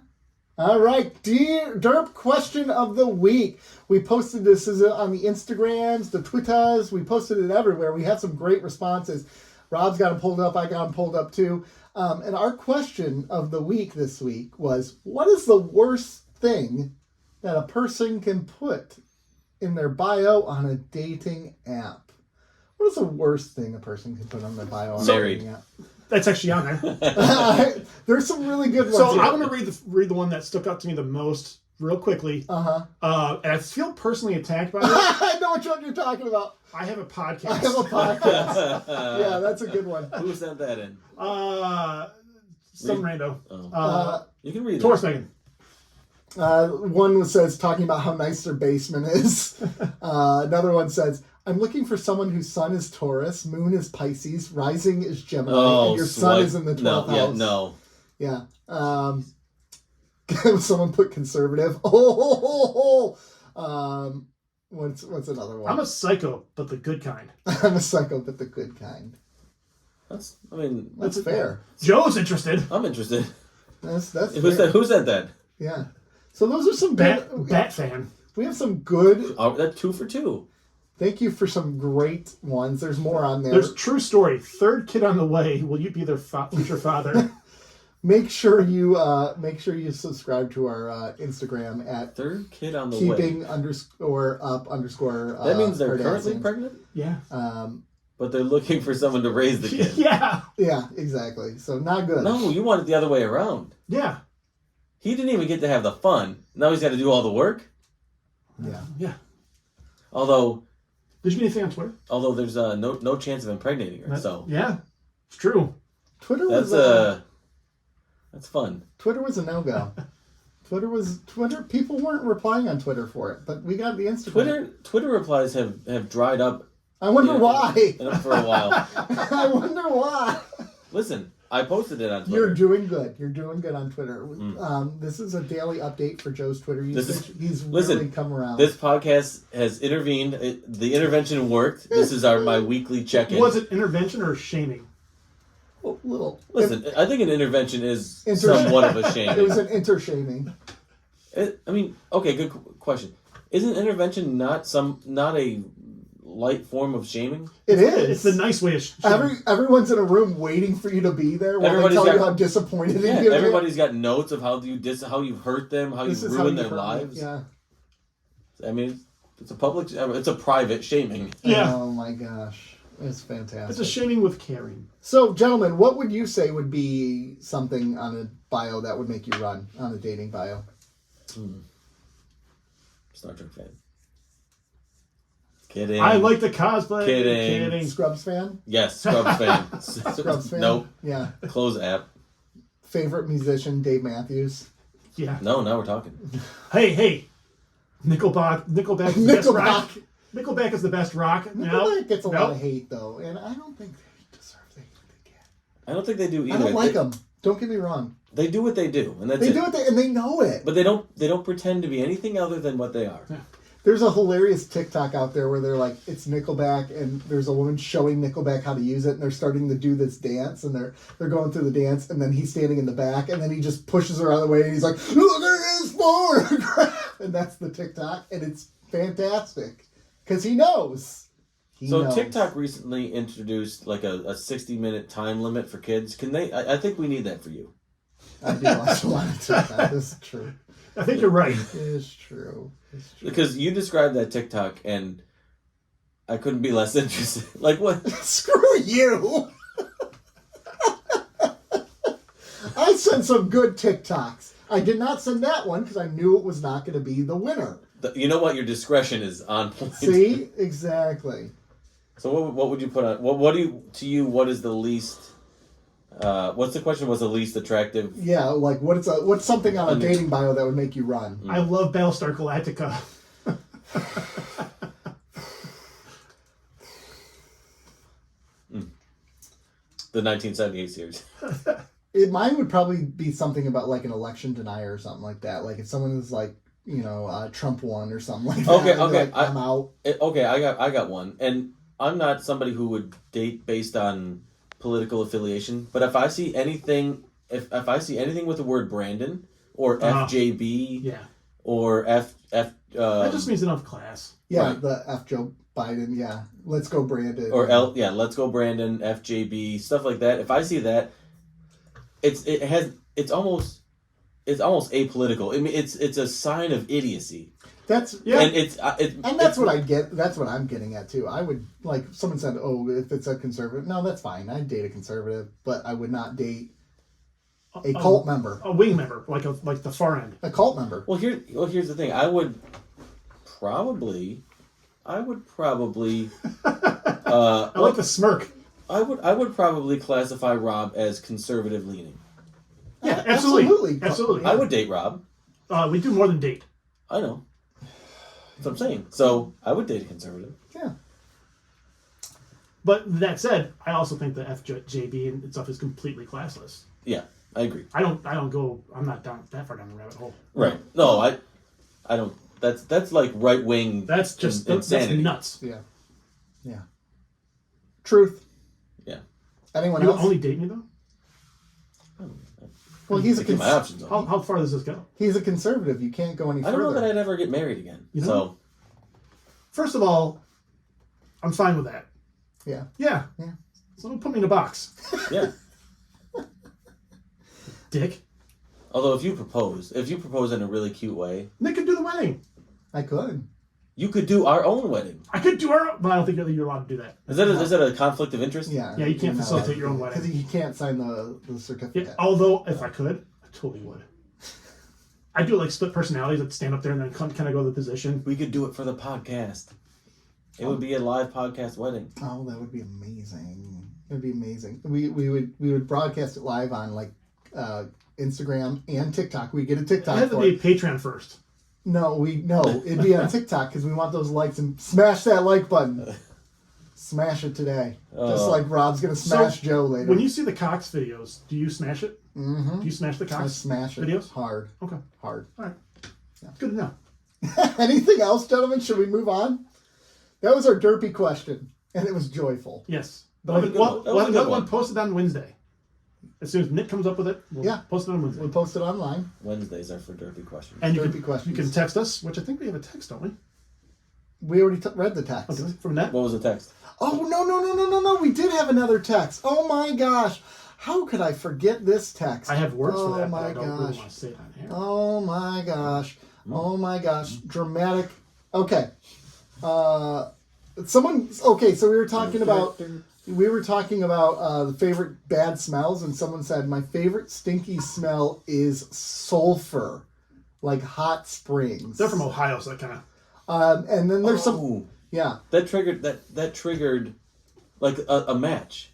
All right, dear Derp question of the week. We posted this on the Instagrams, the Twitters. We posted it everywhere. We had some great responses. Rob's got them pulled up. I got them pulled up too. And our question of the week this week was, what is the worst thing that a person can put in their bio on a dating app? What is the worst thing a person can put on their bio on a dating app? That's actually on there. There's some really good ones. So here. I'm going to read the one that stuck out to me the most real quickly. And I feel personally attacked by it. I know which one you're talking about. I have a podcast. Yeah, that's a good one. Who sent that in? Some rando. You can read it. Taurus Megan. One says, talking about how nice their basement is. Another one says, I'm looking for someone whose sun is Taurus, moon is Pisces, rising is Gemini, and your sun is in the 12th house. Yeah. Someone put conservative. What's another one? I'm a psycho, but the good kind. I'm a psycho, but the good kind. That's fair. Joe's interested. I'm interested. That's Who said that? Yeah. So those are some Bat fan. We have some good. That's 2 for 2. Thank you for some great ones. There's more on there. There's true story. Third kid on the way. Will you be their future father? Make sure you subscribe to our Instagram at Third kid on the way. keeping _up_. That means they're currently pregnant? Yeah. But they're looking for someone to raise the kid. Yeah. Yeah, exactly. So not good. No, you want it the other way around. Yeah. He didn't even get to have the fun. Now he's got to do all the work. Yeah. Yeah. Although Did you get anything on Twitter? Although there's no chance of impregnating her. So yeah, it's true. Twitter that's was that's fun. Twitter was a no-go. Twitter. People weren't replying on Twitter for it, but we got the Instagram. Twitter replies have dried up. I wonder why. For a while. I wonder why. Listen, I posted it on Twitter. You're doing good. You're doing good on Twitter. This is a daily update for Joe's Twitter usage. He's really come around. This podcast has intervened. The intervention worked. This is my weekly check-in. Was it intervention or shaming? Little. Listen, I think an intervention is Inter- somewhat of a shame. It was an intershaming. I mean, okay, good question. Isn't intervention not a light form of shaming? It is. It's a nice way of everyone's in a room waiting for you to be there while they tell you how disappointed you get. Everybody's got notes of how you've hurt them, how you've ruined their lives. Yeah. I mean, it's a private shaming. Yeah. Oh my gosh. It's fantastic. It's a shaming with caring. So, gentlemen, what would you say would be something on a bio that would make you run on a dating bio? Star Trek fan. Kidding. I like the cosplay. Kidding. Scrubs fan? Yes, Scrubs fan. Scrubs fan? Nope. Yeah. Close app. Favorite musician, Dave Matthews? Yeah. No, now we're talking. Hey. Nickelback is the best rock. Nickelback is the best rock. Nickelback gets a lot of hate, though, and I don't think they deserve the hate they get. I don't think they do either. I don't like them. Don't get me wrong. They do what they do, and that's They it. do it, and they know it. But they don't pretend to be anything other than what they are. Yeah. There's a hilarious TikTok out there where they're like, it's Nickelback, and there's a woman showing Nickelback how to use it, and they're starting to do this dance, and they're going through the dance, and then he's standing in the back, and then he just pushes her out of the way, and he's like, look at this photograph! And that's the TikTok, and it's fantastic. Because he knows. He knows. TikTok recently introduced like a 60-minute time limit for kids. Can they? I think we need that for you. I do also want to TikTok. This is true. I think you're right. It is true. It's true. Because you described that TikTok, and I couldn't be less interested. Like what? Screw you! I sent some good TikToks. I did not send that one because I knew it was not going to be the winner. You know what? Your discretion is on point. See? Exactly. So what would you put on? What is the least? What's the question? What's the least attractive? Yeah, like what's something on a dating bio that would make you run? I love Battlestar Galactica. The 1978 series. Mine would probably be something about like an election denier or something like that. Like if someone is like, Trump won or something like that. Okay. Like, I'm out. I got one, and I'm not somebody who would date based on political affiliation. But if I see anything, if I see anything with the word Brandon or FJB, Yeah. or F, That just means enough class. Yeah, right. the F Joe Biden. Yeah, let's go Brandon. or let's go Brandon, FJB, stuff like that. If I see that, it's almost apolitical. I mean, it's a sign of idiocy. That's And that's what I get. That's what I'm getting at too. I would like someone said, "Oh, if it's a conservative, no, that's fine. I'd date a conservative, but I would not date a cult member, a wing member, like the far end, a cult member." Well, here's the thing. I would probably. I like the smirk. I would probably classify Rob as conservative leaning. Yeah, absolutely. I would date Rob. We do more than date. I know. That's what I'm saying. So I would date a conservative. Yeah. But that said, I also think the FJB and stuff is completely classless. Yeah, I agree. I'm not down that far down the rabbit hole. Right. No, I don't. That's like right wing. That's just insanity. that's nuts. Yeah. Yeah. Truth. Yeah. Anyone You else? only date me though? Well, he's a my options. How far does this go? he's a conservative. You can't go any I further. don't know that I'd ever get married again. You know? So First of all, I'm fine with that. Yeah. Yeah. Yeah. So don't put me in a box, yeah. dick. Although if you propose in a really cute way, Nick could do the wedding. I could. you could do our own wedding. I could do our, but I don't think you're allowed to do that. Is that a conflict of interest? Yeah. Yeah, you can't facilitate your own wedding. Because he can't sign the certificate. Yeah, although, if I could, I totally would. I do like split personalities that stand up there and then kind of go to the position. We could do it for the podcast. It would be a live podcast wedding. Oh, that would be amazing. It would be amazing. We would broadcast it live on like Instagram and TikTok. We get a TikTok. It had to be Patreon first. No, it'd be on TikTok because we want those likes and smash that like button. Smash it today. Just like Rob's gonna smash Joe later. When you see the Cox videos, do you smash it? Mm-hmm. Do you smash the Cox I smash it. videos? Hard. Okay. Hard. All right. Yeah. Good to know. Anything else, gentlemen? Should we move on? That was our derpy question, and it was joyful. Yes. That was a good one. We'll have another one posted on Wednesday. As soon as Nick comes up with it, we'll post it on Wednesday. We'll post it online. Wednesdays are for derpy questions. And Derpy you can text us, which I think we have a text, don't we? We already read the text. Okay, from that. What was the text? Oh, no. We did have another text. Oh, my gosh. How could I forget this text? I have words for that, my but I don't really gosh. want to say it on here. Oh, my gosh. Oh, my gosh. Dramatic. Okay. So we were talking about the favorite bad smells, and someone said, my favorite stinky smell is sulfur, like hot springs. They're from Ohio, so that kind of... and then there's some... Yeah. That triggered like a match.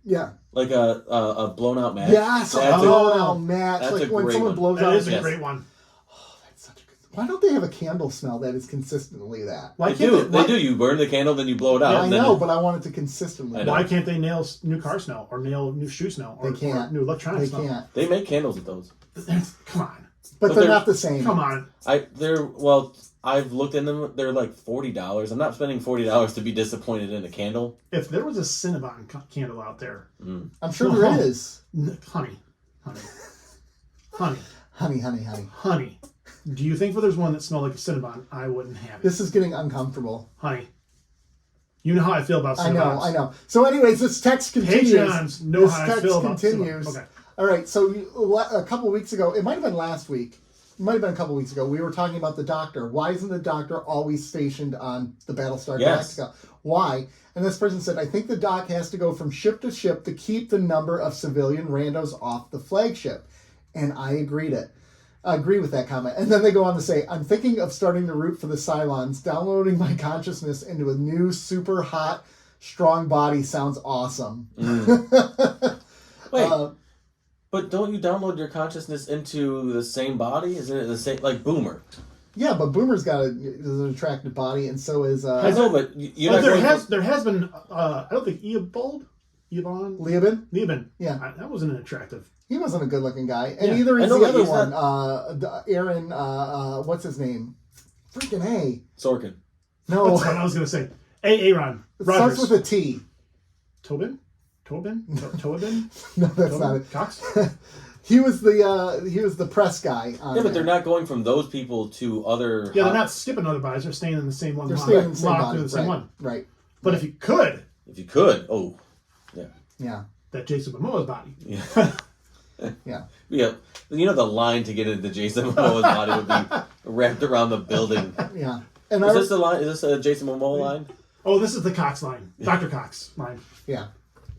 Yeah. Like a blown out match. Yes, a blown out match. That's like a when great someone one. blows That out. is a great one. Oh, that's such a good... Why don't they have a candle smell that is consistently that? Why They can't do. You burn the candle, then you blow it out. Yeah, I and then know, but I want it to consistently. Why can't they nail new car smell or nail new shoe smell or, They can't. or new electronic They smell? can't. They make candles with those. Come on. But they're not the same. Come on. I've looked in them. They're like $40. I'm not spending $40 to be disappointed in a candle. If there was a Cinnabon candle out there, I'm sure there is. Honey. Honey. Do you think if there's one that smelled like a Cinnabon, I wouldn't have it? This is getting uncomfortable. Honey. You know how I feel about Cinnabons. I know. So anyways, this text continues. Patreons know how I feel about continues. Cinnabons. Okay. All right, so a couple weeks ago, it might have been last week, it might have been a couple weeks ago, we were talking about the Doctor. Why isn't the Doctor always stationed on the Battlestar Galactica? Why? And this person said, I think the Doc has to go from ship to ship to keep the number of civilian randos off the flagship. And I agree with that comment. And then they go on to say, I'm thinking of starting to root for the Cylons. Downloading my consciousness into a new super hot, strong body sounds awesome. Wait. But don't you download your consciousness into the same body? Isn't it the same, like Boomer? Yeah, but Boomer's got an attractive body, and so is... I know, but you're not there has been, I don't think Leoben? Lieben? Yeah. That wasn't an attractive. He wasn't a good-looking guy. And Yeah. either is I know, the but other he's one, Aaron, what's his name? Freaking A. Sorkin. No. That's what I was going to say. Aaron It Rodgers. starts with a T. Tobin? No, that's not it. Cox? He was the press guy. Yeah, but they're not going from those people to other... Yeah, they're not skipping other bodies. They're staying in the same one. They're staying in the same Locked body. in the same one. Right. But if you could, Yeah. that Jason Momoa's body. Yeah. Yeah. Yeah. You know the line to get into Jason Momoa's body would be wrapped around the building. Yeah. And Is this the line? Is this a Jason Momoa line? Oh, this is the Cox line. Dr. Cox line. Yeah.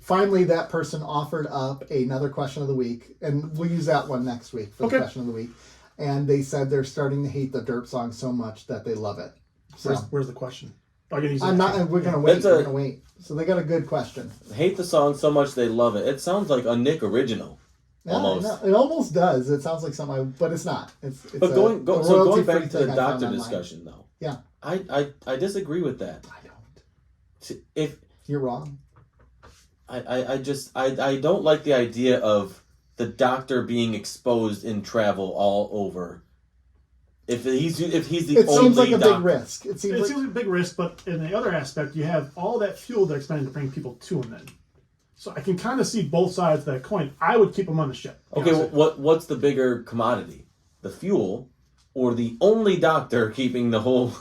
Finally, that person offered up another question of the week, and we'll use that one next week for the question of the week. And they said they're starting to hate the Derp song so much that they love it. So Where's the question? We're gonna wait. We're gonna wait. So they got a good question. Hate the song so much they love it. It sounds like a Nick original. Yeah, Almost. it almost does. It sounds like something, but it's not. It's but going back royalty-free to the thing I Doctor found discussion, though. Yeah. I disagree with that. I don't. If You're wrong. I don't like the idea of the Doctor being exposed in travel all over. If he's the It only seems like a Doctor. big risk. It seems like a big risk, but in the other aspect, you have all that fuel they're expending to bring people to him then. So I can kind of see both sides of that coin. I would keep him on the ship. Okay, what's the bigger commodity? The fuel or the only Doctor keeping the whole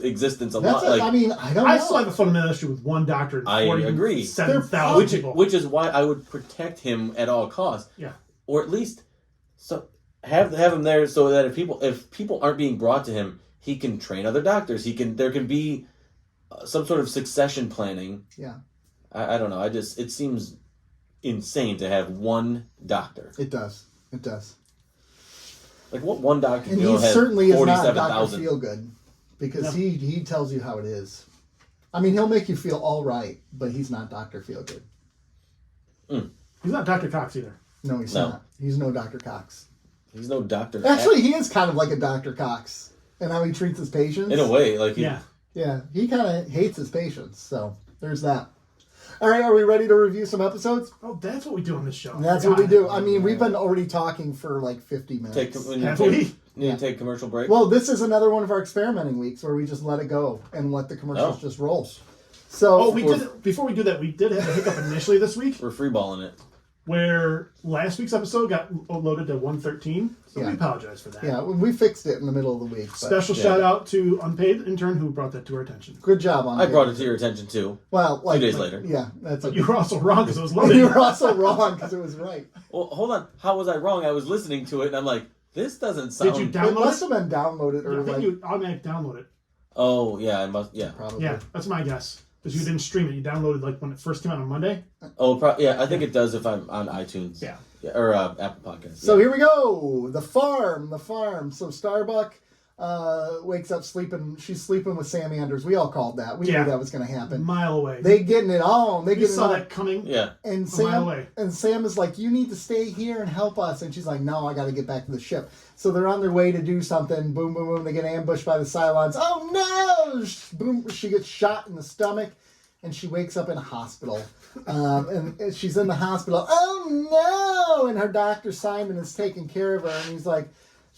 existence alive? I don't know. I still have a fundamental issue with one Doctor and I agree. 47,000 people. Which is why I would protect him at all costs. Yeah. Or at least have him there so that if people aren't being brought to him, he can train other Doctors. There can be some sort of succession planning. Yeah. I don't know. It seems insane to have one Doctor. It does. Like what one Doctor? And he certainly is not Dr. 47,000. Feelgood because he tells you how it is. I mean, he'll make you feel all right, but he's not Dr. Feelgood. He's not Dr. Cox either. No, he's not. He's no Dr. Cox. He's no Doctor. Actually, he is kind of like a Dr. Cox and how he treats his patients. In a way, like yeah, he kind of hates his patients. So there's that. All right, are we ready to review some episodes? Oh, that's what we do on this show. That's what we do. I mean, we've been already talking for like 50 minutes. Need to take a commercial break? Well, this is another one of our experimenting weeks where we just let it go and let the commercials just roll. So, before we do that, we did have a hiccup initially this week. We're freeballing it. where last week's episode got loaded to 113. So we Yeah. apologize for that. Yeah, we fixed it in the middle of the week. But Special shout out to unpaid intern who brought that to our attention. good job on I brought it to your attention too. Well, 2 days later. Yeah, that's But you were also wrong because it was loaded. You were also wrong because it was right. Well, hold on. How was I wrong? I was listening to it and I'm like, this doesn't sound. Did you It download must it? have been downloaded or I think like you automatic download it. Oh yeah, I must. Yeah. probably. Yeah, that's my guess. Because you didn't stream it. You downloaded like when it first came out on Monday. Oh, yeah. I think it does if I'm on iTunes. Yeah. Or Apple Podcasts. So here we go. The farm. So Starbuck wakes up sleeping. She's sleeping with Sam Anders. We all called that. We knew that was going to A happen. mile away. They getting it on. They we getting saw it on. that coming. Yeah. And a mile away. Sam is like, you need to stay here and help us. And she's like, no, I got to get back to the ship. So they're on their way to do something. Boom, boom, boom. They get ambushed by the Cylons. Oh no! Boom! She gets shot in the stomach, and she wakes up in a hospital. And she's in the hospital. Oh no! And her doctor Simon is taking care of her, and he's like,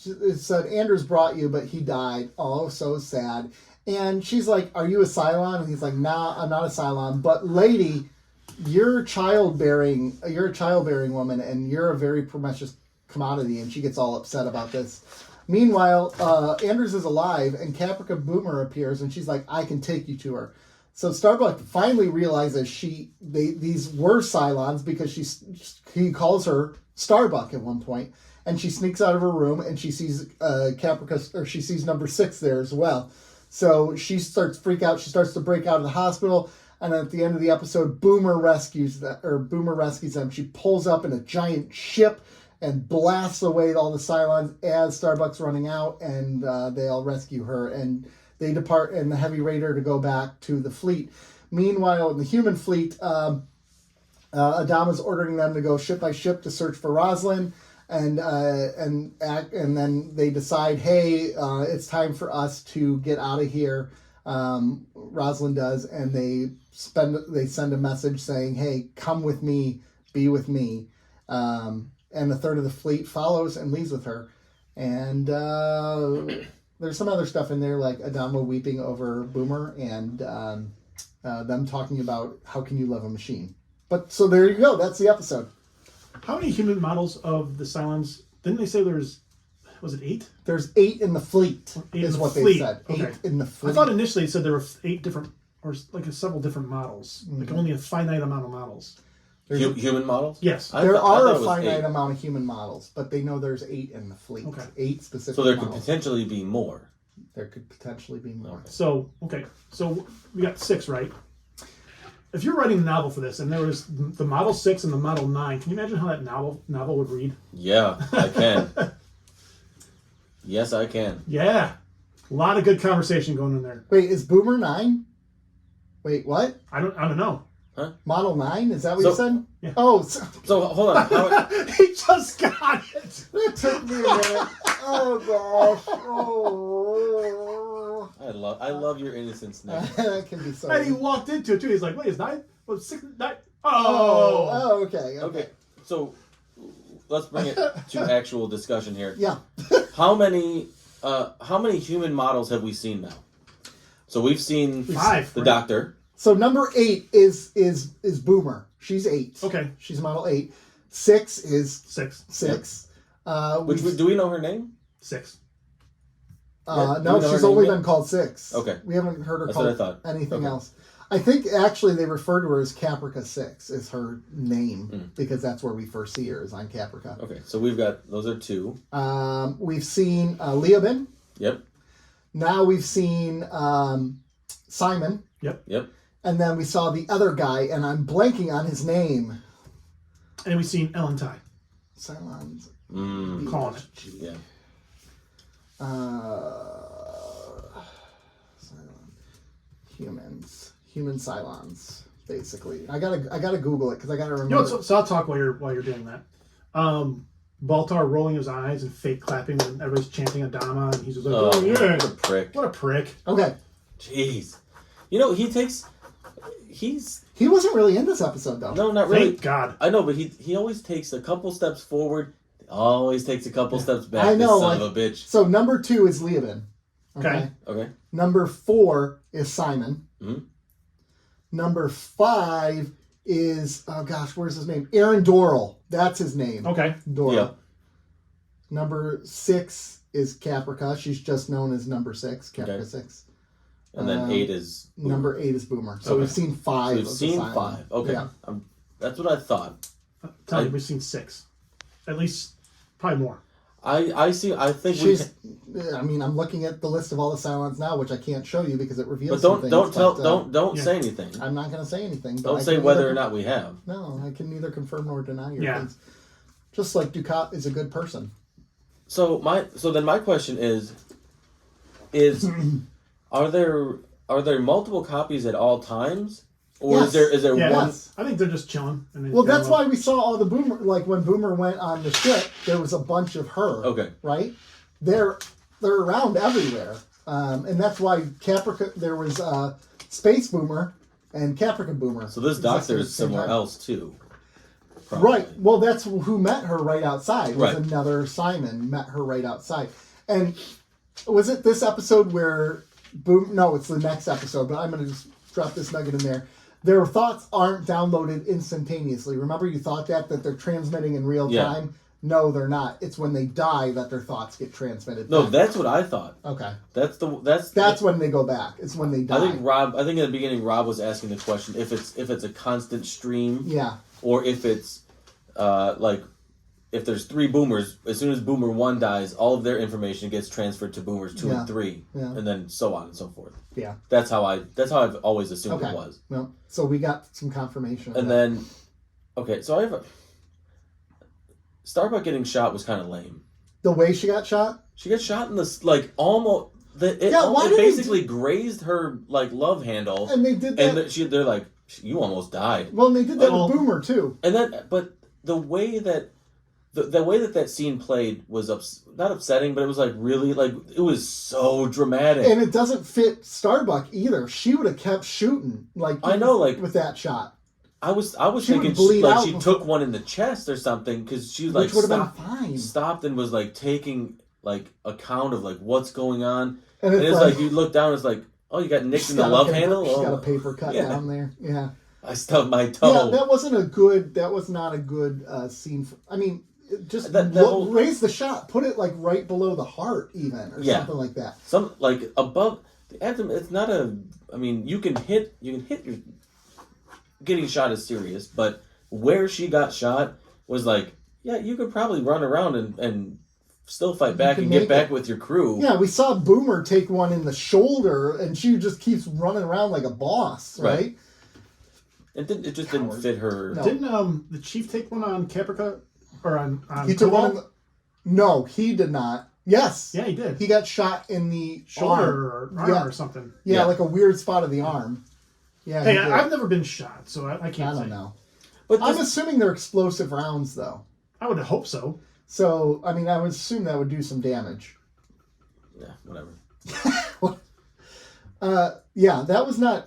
it said Anders brought you, but he died. Oh, so sad. And she's like, are you a Cylon? And he's like, nah, I'm not a Cylon. But lady, you're a childbearing woman, and you're a very precious commodity. And she gets all upset about this. Meanwhile, Anders is alive, and Caprica Boomer appears, and she's like, I can take you to her. So Starbuck finally realizes these were Cylons because he calls her Starbuck at one point, and she sneaks out of her room and she sees Caprica, or she sees number 6 there as well. So she starts to freak out. She starts to break out of the hospital, and at the end of the episode, Boomer rescues them. She pulls up in a giant ship and blasts away all the Cylons as Starbuck's running out, and they all rescue her, and they depart in the Heavy Raider to go back to the fleet. Meanwhile, in the human fleet, Adama's ordering them to go ship by ship to search for Roslin, and then they decide, hey, it's time for us to get out of here. Roslin does, and they send a message saying, hey, come with me, be with me. And a third of the fleet follows and leaves with her. And there's some other stuff in there, like Adama weeping over Boomer, and them talking about how can you love a machine. But so there you go. That's the episode. How many human models of the Cylons? Didn't they say was it 8? There's 8 in the fleet, 8 is in the what fleet. they said. 8 Okay. in the fleet. I thought initially it said there were 8 different, or like several different models. Like only a finite amount of models. Human models? Yes. There are a it was finite 8. amount of human models, but they know there's 8 in the fleet. Okay. 8 specific So there models. could potentially be more. There could potentially be more. So we got 6, right? If you're writing a novel for this, and there was the Model 6 and the Model 9, can you imagine how that novel would read? Yeah, I can. Yes, I can. Yeah. A lot of good conversation going in there. Wait, is Boomer 9? Wait, what? I don't know. Model 9? Is that what So- you said? Yeah. Oh, So hold on. He just got it. that took me a minute. Oh, gosh. Oh. I love your innocence, Nick. That can be so. And he walked into it too. He's like, wait, is 9? Well, 6, 9. Oh, Oh. okay. Okay, so let's bring it to actual discussion here. Yeah. How many human models have we seen now? So we've seen 5. the right? Doctor. So number 8 is Boomer. She's 8. Okay. She's model 8. 6 is 6. 6. Which do we know her name? 6. Yeah, do No, we know she's her only name been called 6. Okay. We haven't heard her That's what I called thought. anything Okay. else. I think actually they refer to her as Caprica 6 is her name because that's where we first see her, is on Caprica. Okay, so we've got those are 2. We've seen Leoben. Yep. Now we've seen Simon. Yep. And then we saw the other guy, and I'm blanking on his name. And we've seen Ellen Ty. Cylons. Calling it. Yeah. Humans. Human Cylons, basically. I gotta Google it because I gotta remember. You know, so I'll talk while you're doing that. Baltar rolling his eyes and fake clapping, and everybody's chanting Adama, and he's just like, "Oh yeah, What a prick. what a prick!" Okay. Jeez. You know, he's He wasn't really in this episode, though. no, not really. Thank God. I know, but he always takes a couple steps forward, always takes a couple steps back. I know, this son like- of a bitch. So number 2 is Leoben. Okay. Okay. Number 4 is Simon. Mhm. Number 5 is, oh gosh, where's his name? Aaron Doral. That's his name. Okay. Doral. Yeah. Number 6 is Caprica. She's just known as number 6, Caprica 6. And then 8 is Boomer. Number 8 is Boomer. So Okay. we've seen 5. So we've seen Cylons. 5. Okay. Yeah. That's what I thought. Tell you, we've seen 6. At least, probably more. I see. I think She's, I mean, I'm looking at the list of all the Cylons now, which I can't show you because it reveals. But don't some things, don't yeah. say anything. I'm not going to say anything. But Don't say whether or not we have. No, I can neither confirm nor deny your Yeah. things. Just like Ducat is a good person. So then my question is are there multiple copies at all times, or Yes. is there Yeah, one? Yes. I think they're just chilling. And Well, that's why we saw all the Boomer. Like when Boomer went on the ship, there was a bunch of her. Okay. Right. They're around everywhere, and that's why Caprica. There was Space Boomer and Caprica Boomer. So this Exactly doctor at the is same somewhere time. else too. Probably. Right. Well, that's who met her right outside. Was Right. another Simon met her right outside. And was it this episode where No, it's the next episode. But I'm going to just drop this nugget in there. Their thoughts aren't downloaded instantaneously. Remember, you thought that they're transmitting in real time. No, they're not. It's when they die that their thoughts get transmitted. No, back. that's what I thought. Okay. That's when they go back. It's when they die. I think in the beginning Rob was asking the question if it's a constant stream. Yeah. Or if it's like if there's 3 boomers, as soon as boomer 1 dies, all of their information gets transferred to boomers 2 and 3, and then so on and so forth. Yeah. That's how I've always assumed it was. Well, so we got some confirmation of And that. then okay, so I have Starbuck getting shot was kind of lame. The way she got shot? She got shot in this like almost why it did basically grazed her like love handle. And they did that. And they're like, you almost died. Well, and they did that Well- with Boomer too. And then, but the way that the way that scene played was not upsetting, but it was like really like it was so dramatic. And it doesn't fit Starbuck either. She would have kept shooting, like I know, like with that shot, I was she thinking would bleed out she before- took one in the chest or something because she like which would have been fine. stopped and was like taking like account of like what's going on. And And it's like you look down, it's like, oh, you got nicked she's in the got a love paper- handle. She's Oh, got a paper cut yeah. down there. Yeah, I stubbed my toe. yeah. That was not a good scene. I mean, just That whole- raise the shot, put it like right below the heart, even or Yeah. something like that. Some like above the abdomen. It's not a. I mean, you can hit your getting shot is serious, but where she got shot was like, yeah, you could probably run around and still fight back can and get make back it. with your crew. Yeah, we saw Boomer take one in the shoulder, and she just keeps running around like a boss, right? It just didn't fit her. No. Didn't the chief take one on Caprica or on He took Cobalt? one. No, he did not. Yes. Yeah, he did. He got shot in the Shoulder arm. or arm Yeah. or something. Yeah, Yeah. like a weird spot of the arm. Yeah. Hey, he did. I've never been shot, so I I can't say. don't know. But I'm this, assuming they're explosive rounds, though. I would hope so. So, I mean, I would assume that would do some damage. yeah, whatever. Yeah, that was not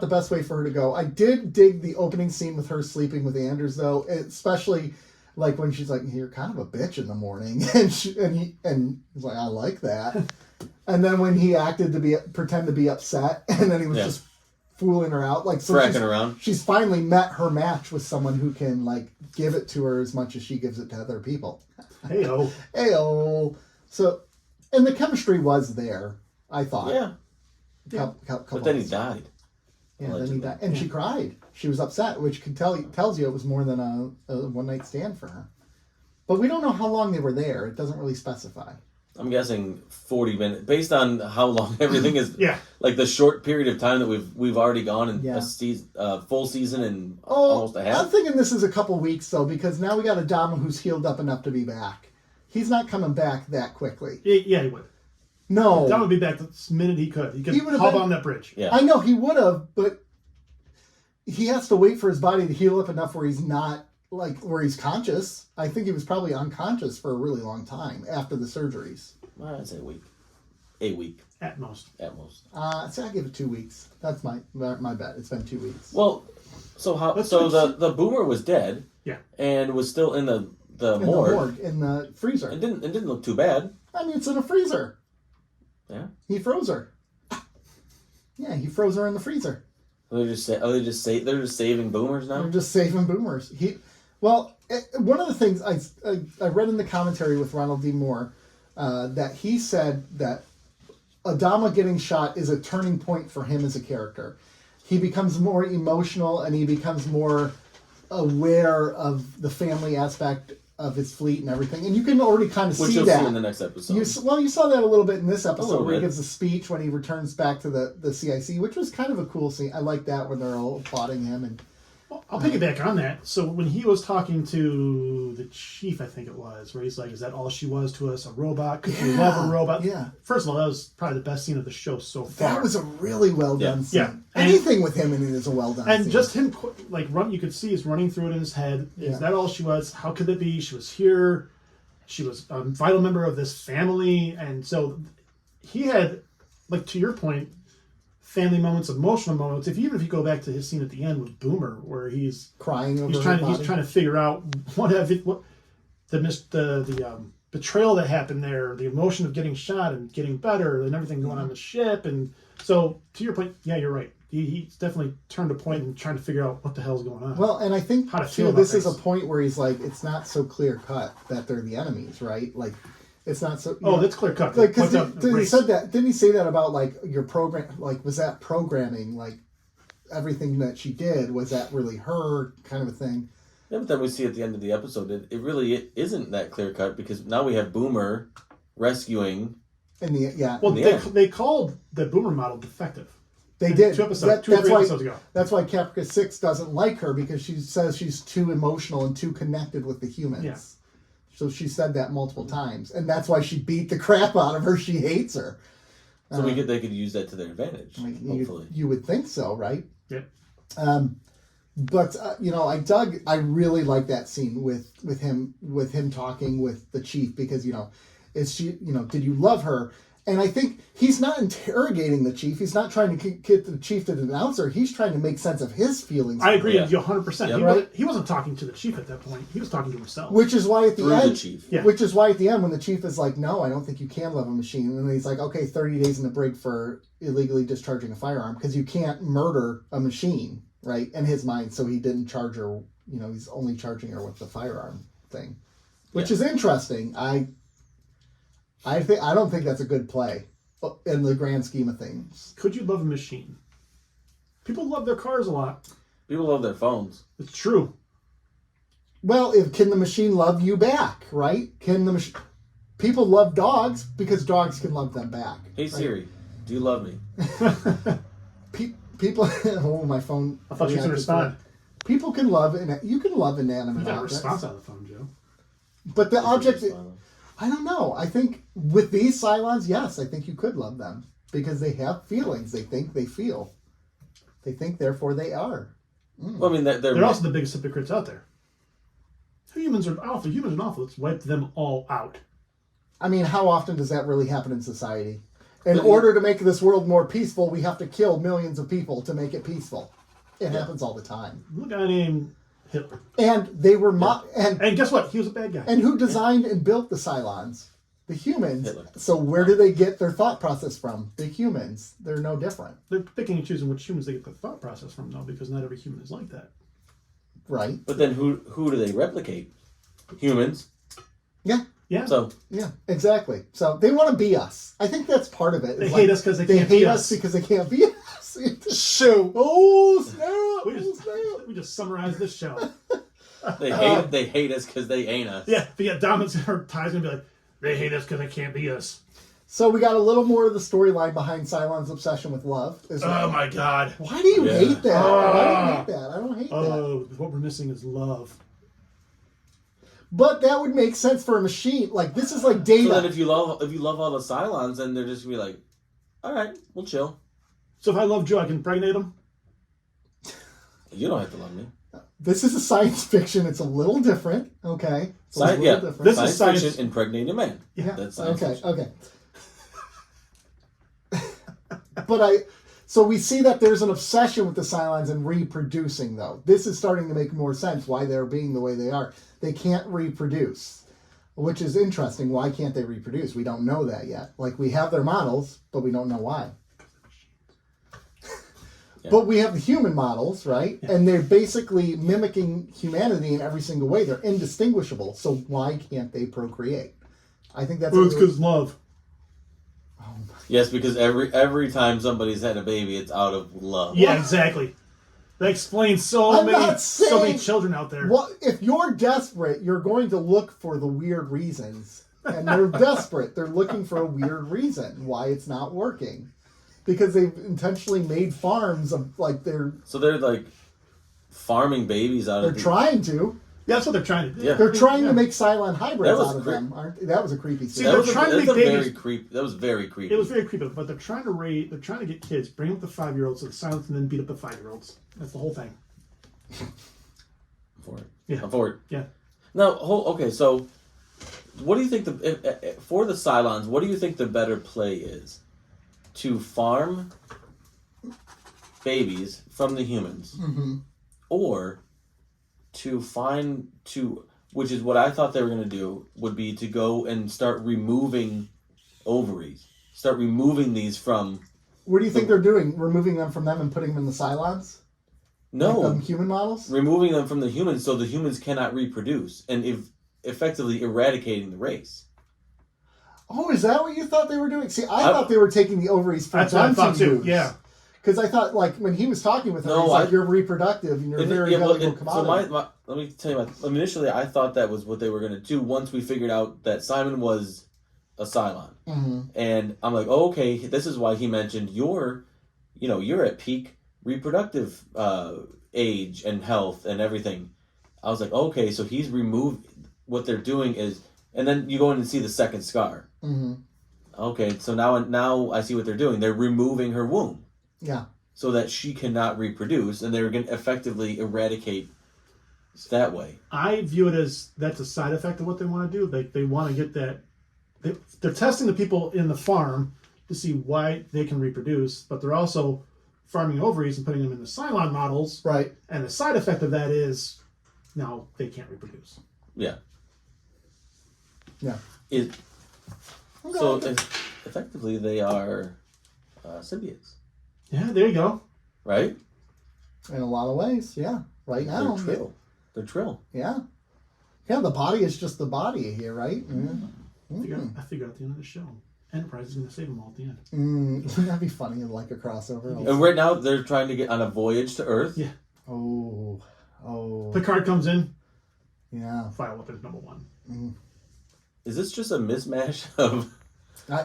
the best way for her to go. I did dig the opening scene with her sleeping with Anders, though, especially like when she's like, "You're kind of a bitch in the morning," and he's like, "I like that." And then when he acted to pretend to be upset, and then he was just fooling her out, like so Fracking around. She's finally met her match with someone who can like give it to her as much as she gives it to other people. Hey-o. Heyo. So, and the chemistry was there, I thought. Yeah, Couple but then he episodes. died. Yeah, then he Allegedly. died, and she cried. She was upset, which tells you it was more than a one night stand for her. But we don't know how long they were there. It doesn't really specify. I'm guessing 40 minutes, based on how long everything is. Yeah. Like the short period of time that we've already gone in Yeah. a full season and Oh, almost a half. I'm thinking this is a couple weeks though, because now we got Adama who's healed up enough to be back. He's not coming back that quickly. Yeah, he would. No, Don would be back the minute he could. He could He would've hop been- on that bridge. Yeah. I know he would have, but he has to wait for his body to heal up enough where he's not where he's conscious. I think he was probably unconscious for a really long time after the surgeries. Well, I'd say a week. A week At most. at most. So I give it 2 weeks. That's my bet. It's been 2 weeks. Well, so how? Let's So switch- the boomer was dead. Yeah. And was still in the in morgue. the morgue, in the freezer. It didn't look too bad. I mean, it's in a freezer. Yeah. He froze her. Yeah, he froze her in the freezer. They're just saving boomers now. They're just saving boomers. One of the things I read in the commentary with Ronald D. Moore that he said that Adama getting shot is a turning point for him as a character. He becomes more emotional and he becomes more aware of the family aspect of his fleet and everything. And you can already kind of see that. See in the next episode. You saw that a little bit in this episode where he gives a speech when he returns back to the CIC, which was kind of a cool scene. I like that when they're all applauding him. And I'll piggyback on that. So when he was talking to the chief, I think it was, where he's like, is that all she was to us, a robot? Could you love a robot? Yeah. First of all, that was probably the best scene of the show so far. That was a really well done scene. Yeah. Anything with him in it is a well done scene. And just him, you could see he's running through it in his head. Is that all she was? How could it be? She was here. She was a vital member of this family. And so he had, to your point, family moments, emotional moments. Even if you go back to his scene at the end with Boomer, where he's crying over he's trying to figure out the betrayal that happened there, the emotion of getting shot and getting better, and everything going on the ship. And so, to your point, yeah, you're right. He's definitely turned a point in trying to figure out what the hell's going on. Well, and I think too, this is a point where he's like, it's not so clear cut that they're the enemies, right? It's not so. That's clear cut. Because he said that. Didn't he say that about your program? Was that programming? Everything that she did, was that really her kind of a thing? Yeah, but then we see at the end of the episode, it really isn't that clear cut because now we have Boomer rescuing. They called the Boomer model defective. They did. 2 episodes ago. That's why Caprica 6 doesn't like her because she says she's too emotional and too connected with the humans. Yeah. So she said that multiple times, and that's why she beat the crap out of her. She hates her. So they could use that to their advantage. Hopefully, you would think so, right? Yeah. But I really like that scene with him talking with the chief because is she did you love her? And I think he's not interrogating the chief. He's not trying to get the chief to denounce her. He's trying to make sense of his feelings. I agree with you 100%. He wasn't talking to the chief at that point. He was talking to himself. Which is why at the end, the chief. Yeah. Which is why at the end when the chief is like, no, I don't think you can love a machine. And then he's like, okay, 30 days in the brig for illegally discharging a firearm because you can't murder a machine, right? In his mind. So he didn't charge her, he's only charging her with the firearm thing, which is interesting. I don't think that's a good play in the grand scheme of things. Could you love a machine? People love their cars a lot. People love their phones. It's true. Well, can the machine love you back, right? People love dogs because dogs can love them back. Hey, right? Siri, do you love me? People, my phone. I thought you were going to respond. People can love, you can love inanimate objects. You got a response out of the phone, Joe. But the object... I don't know. I think with these Cylons, yes, I think you could love them because they have feelings. They think, they feel. They think, therefore they are. Well, I mean, they're also the biggest hypocrites out there. Humans are awful. Humans are awful. Let's wipe them all out. I mean, how often does that really happen in society? In order to make this world more peaceful, we have to kill millions of people to make it peaceful. It happens all the time. Look at a guy named Hitler. And they were and guess what? He was a bad guy. And who designed and built the Cylons? The humans. Hitler. So where do they get their thought process from? The humans. They're no different. They're picking and choosing which humans they get the thought process from, though, because not every human is like that. Right. But then who do they replicate? Humans. Yeah. Yeah. So. Yeah, exactly. So they want to be us. I think that's part of it. They hate us because they can't be us. Because they can't be us. Shoot. Oh, snap. We just summarized this show. They hate us because they ain't us. Yeah, but yeah, Ty's going to be like, they hate us because they can't be us. So we got a little more of the storyline behind Cylon's obsession with love. Oh my God. Why do you hate that? Why do you hate that? I don't hate that. Oh, what we're missing is love. But that would make sense for a machine. Like, this is like Data. So then if you love all the Cylons, then they're just going to be like, all right, we'll chill. So if I love Joe, I can impregnate him? You don't have to love me. This is a science fiction. It's a little different. Okay. Different. This is science fiction impregnating a man. Yeah. That's science fiction. Okay. So we see that there's an obsession with the Cylons and reproducing, though. This is starting to make more sense why they're being the way they are. They can't reproduce, which is interesting. Why can't they reproduce? We don't know that yet. Like, we have their models, but we don't know why. But we have the human models, right? Yeah. And they're basically mimicking humanity in every single way. They're indistinguishable. So why can't they procreate? I think that's... Well, it's because love. Yes, because every time somebody's had a baby, it's out of love. Yeah, exactly. That explains so many children out there. Well, if you're desperate, you're going to look for the weird reasons. And they're desperate. They're looking for a weird reason why it's not working. Because they've intentionally made farms of So they're like farming babies out of. They're trying to. Yeah, that's what they're trying to do. Yeah. They're trying to make Cylon hybrids out of them. That was a creepy scene. They're trying to make babies. That was very creepy. It was very creepy, but they're trying to get kids, bring up the 5-year-olds to the Cylons, and then beat up the 5-year-olds. That's the whole thing. I'm for it. Yeah. I'm for it. Yeah. Now, okay, so what do you think for the Cylons? What do you think the better play is? To farm babies from the humans, or which is what I thought they were going to do, would be to go and start removing ovaries, start removing these from. What do you think they're doing? Removing them from them and putting them in the Cylons? No, like human models. Removing them from the humans so the humans cannot reproduce, and effectively eradicating the race. Oh, is that what you thought they were doing? See, I thought they were taking the ovaries for them to use. Yeah. Because I thought, like, when he was talking with her, he's like, you're reproductive and you're a very valuable commodity. So let me tell you, initially I thought that was what they were going to do once we figured out that Simon was a Cylon. Mm-hmm. And I'm like, oh, okay, this is why he mentioned you're at peak reproductive age and health and everything. I was like, okay, so he's removed, what they're doing is, and then you go in and see the second scar. Mm-hmm. Okay, so now I see what they're doing. They're removing her womb. Yeah. So that she cannot reproduce, and they're going to effectively eradicate that way. I view it as that's a side effect of what they want to do. They want to get that. They're testing the people in the farm to see why they can reproduce, but they're also farming ovaries and putting them in the Cylon models. Right. And the side effect of that is now they can't reproduce. Yeah. Yeah. So effectively, they are symbiotes. Yeah, there you go. Right? In a lot of ways, yeah. Right now. They're trill. Yeah. Yeah, the body is just the body here, right? Mm-hmm. I figure at the end of the show, Enterprise is going to save them all at the end. Wouldn't that be funny, like a crossover? And right now, they're trying to get on a voyage to Earth. Yeah. Oh. Picard comes in. Yeah. File weapons number 1. Mm. Is this just a mismatch of...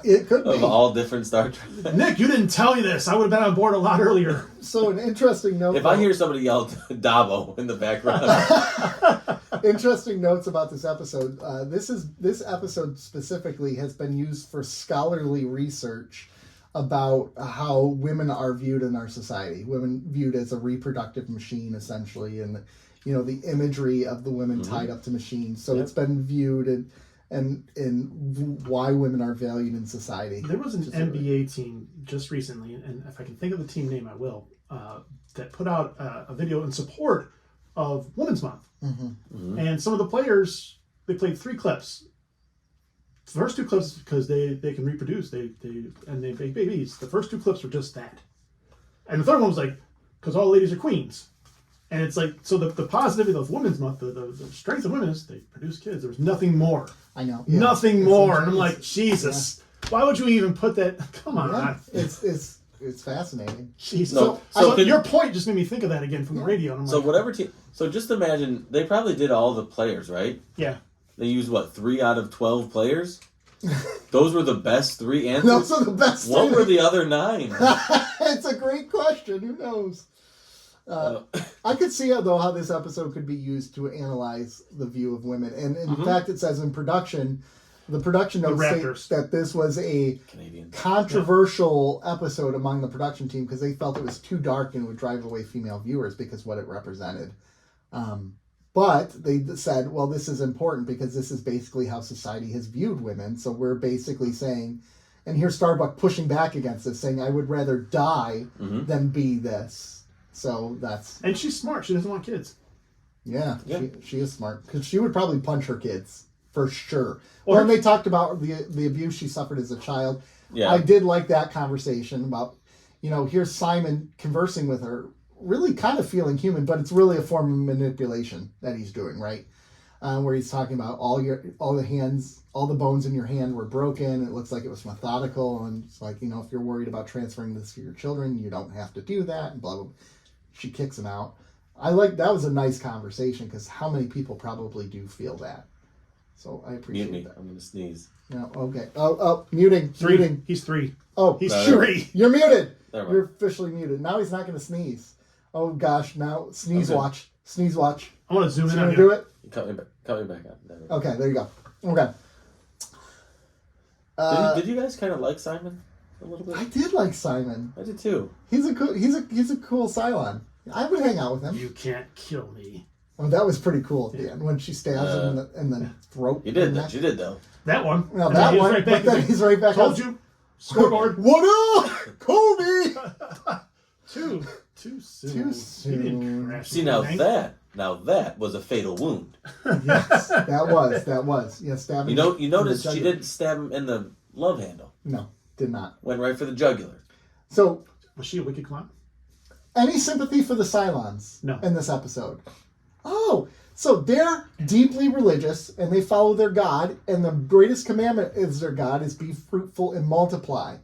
it could be. Of all different Star Trek. Nick, you didn't tell me this. I would have been on board a lot earlier. So an interesting note. If I hear somebody yell Dabo in the background. Interesting notes about this episode. This episode specifically has been used for scholarly research about how women are viewed in our society. Women viewed as a reproductive machine, essentially, and the imagery of the women tied up to machines. So It's been viewed and why women are valued in society. There was an NBA team just recently, and if I can think of the team name, I will, that put out a video in support of Women's Month. Mm-hmm. Mm-hmm. And some of the players, they played 3 clips. The first 2 clips, because they can reproduce, they make babies. The first 2 clips were just that. And the third one was like, because all ladies are queens. And it's like, so the positivity of Women's Month, the strength of women is they produce kids. There was nothing more. I know. Yeah. Nothing more. And I'm like, Jesus, why would you even put that? Come on. Yeah. It's fascinating. Jesus. So your point just made me think of that again from the radio. And I'm so whatever team. So just imagine, they probably did all the players, right? Yeah. They used, 3 out of 12 players? Those were the best 3 answers? Those are the best. What were the other 9? It's a great question. Who knows? I could see how this episode could be used to analyze the view of women. And in fact, it says in production, the production notes state that this was a controversial episode among the production team because they felt it was too dark and would drive away female viewers because what it represented. But they said, well, this is important because this is basically how society has viewed women. So we're basically saying, and here's Starbuck pushing back against this, saying, I would rather die than be this. So that's... And she's smart. She doesn't want kids. Yeah. She is smart. Because she would probably punch her kids. For sure. When they talked about the abuse she suffered as a child, I did like that conversation about, here's Simon conversing with her, really kind of feeling human, but it's really a form of manipulation that he's doing, right? Where he's talking about all the bones in your hand were broken. It looks like it was methodical, and it's like, if you're worried about transferring this to your children, you don't have to do that, and blah, blah, blah. She kicks him out. That was a nice conversation, because how many people probably do feel that? So I appreciate Mute me. that. I'm going to sneeze. No, okay. Oh, muting. 3. Muting. He's 3. Oh, He's No, 3. you're muted. Never You're mind. officially muted. Now he's not going to sneeze. Oh, gosh. Now, sneeze Okay. watch. Sneeze watch. I want to zoom Is in he on going to you. do it? Cut me back up. There we go. Okay, there you go. Okay. Did you guys kind of like Simon a little bit? I did like Simon. I did too. He's a cool Cylon. I would hang out with him. You can't kill me. Oh, that was pretty cool at the end when she stabs him in the throat. You did and that. neck. You did though. That one. Now And that then he was one, right back but then and he's right back. told on- you. Scoreboard. What up, Kobe? Too soon. Too He didn't soon. crash See into now the bank. that was a fatal wound. Yes, that was. Yeah, stabbing. You noticed in the she jugular. didn't stab him in the love handle. No, did not. Went right for the jugular. So, Was she a wicked clown? any sympathy for the Cylons No. in this episode? Oh, so they're deeply religious and they follow their God, and the greatest commandment is their God is be fruitful and multiply.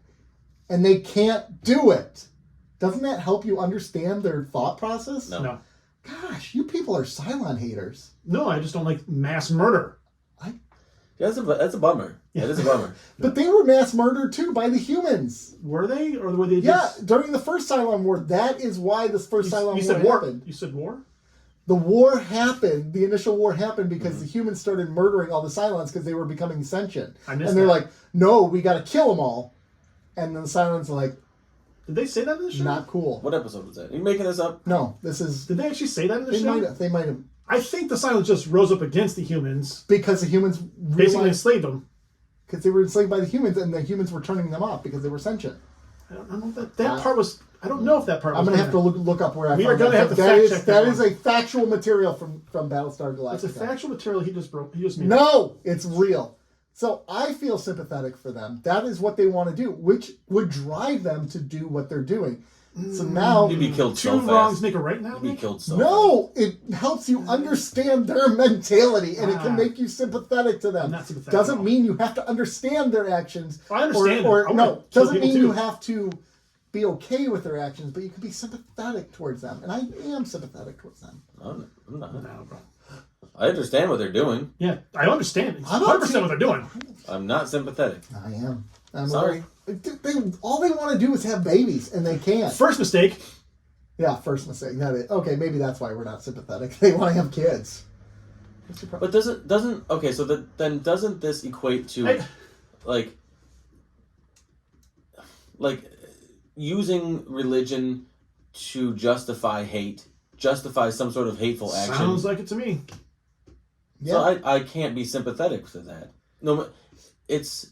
And they can't do it. Doesn't that help you understand their thought process? No. Gosh, you people are Cylon haters. No, I just don't like mass murder. Yeah, that's a bummer. That is a bummer. But they were mass murdered too by the humans. Were they? Or were they Yeah, just... during the first Cylon War, that is why this first Cylon You said War war. happened. You said war? The war happened, the initial war happened because Mm-hmm. the humans started murdering all the Cylons because they were becoming sentient. I missed And they're that. like, no, we got to kill them all. And then the Cylons are like, Did they say that in the show? not cool. What episode was that? Are you making this up? No, this is... Did they actually say that in the They show? might have... I think the Silence just rose up against the humans, Because the humans basically realized... enslaved them. Because they were enslaved by the humans, and the humans were turning them off because they were sentient. I don't know if that part was... I don't know if that part was... I'm going to have to in look up where I We found are gonna that. have to That fact is- check that that is one. a factual material from Battlestar Galactica. there. It's a factual material he just made. No, it's real. So I feel sympathetic for them. That is what they want to do, which would drive them to do what they're doing. So now, You'd be killed Two so wrongs fast. make a right now, You'd be Nick? killed so no, it helps you understand their mentality, and it can Ah. make you sympathetic to them. I'm not sympathetic Doesn't at all. mean you have to understand their actions. I understand Or them. I no, wanna kill doesn't people mean you too. have to be okay with their actions, but you can be sympathetic towards them. And I am sympathetic towards them. fast. I'm not. No, bro. I understand what they're doing. Yeah, I understand. It's I'm not 100% what they're doing. I'm not sympathetic. I am. I'm Sorry. all they want to do is have babies, and they can't. First mistake. Yeah, first mistake. That is. Okay, maybe that's why we're not sympathetic. They want to have kids. What's your problem? But doesn't okay? So then doesn't this equate to I- like using religion to justify hate, justify some sort of hateful action? Sounds like it to me. Yeah. So I can't be sympathetic to that. No, it's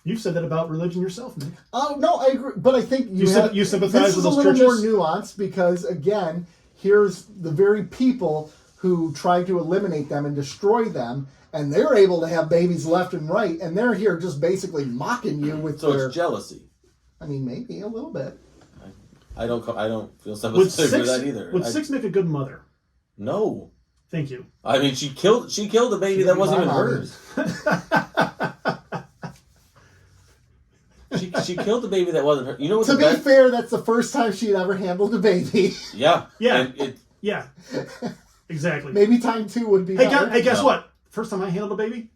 You've said that about religion yourself, Nick. Oh no, I agree, but I think You sympathize this with is a those little churches? more nuanced because again, here's the very people who try to eliminate them and destroy them, and they're able to have babies left and right, and they're here just basically mocking you with so their. it's jealousy. I mean, maybe a little bit. I don't feel Would sympathetic for six, that either. would six make a good mother? No. Thank you. I mean, she killed a baby that wasn't even My mom hers. She killed the baby that wasn't her. You know what To the be best? fair, that's the first time she'd ever handled a baby. Yeah. Yeah. And Yeah, exactly. Maybe time 2 would be Hey, better. guess No. what? First time I handled a baby,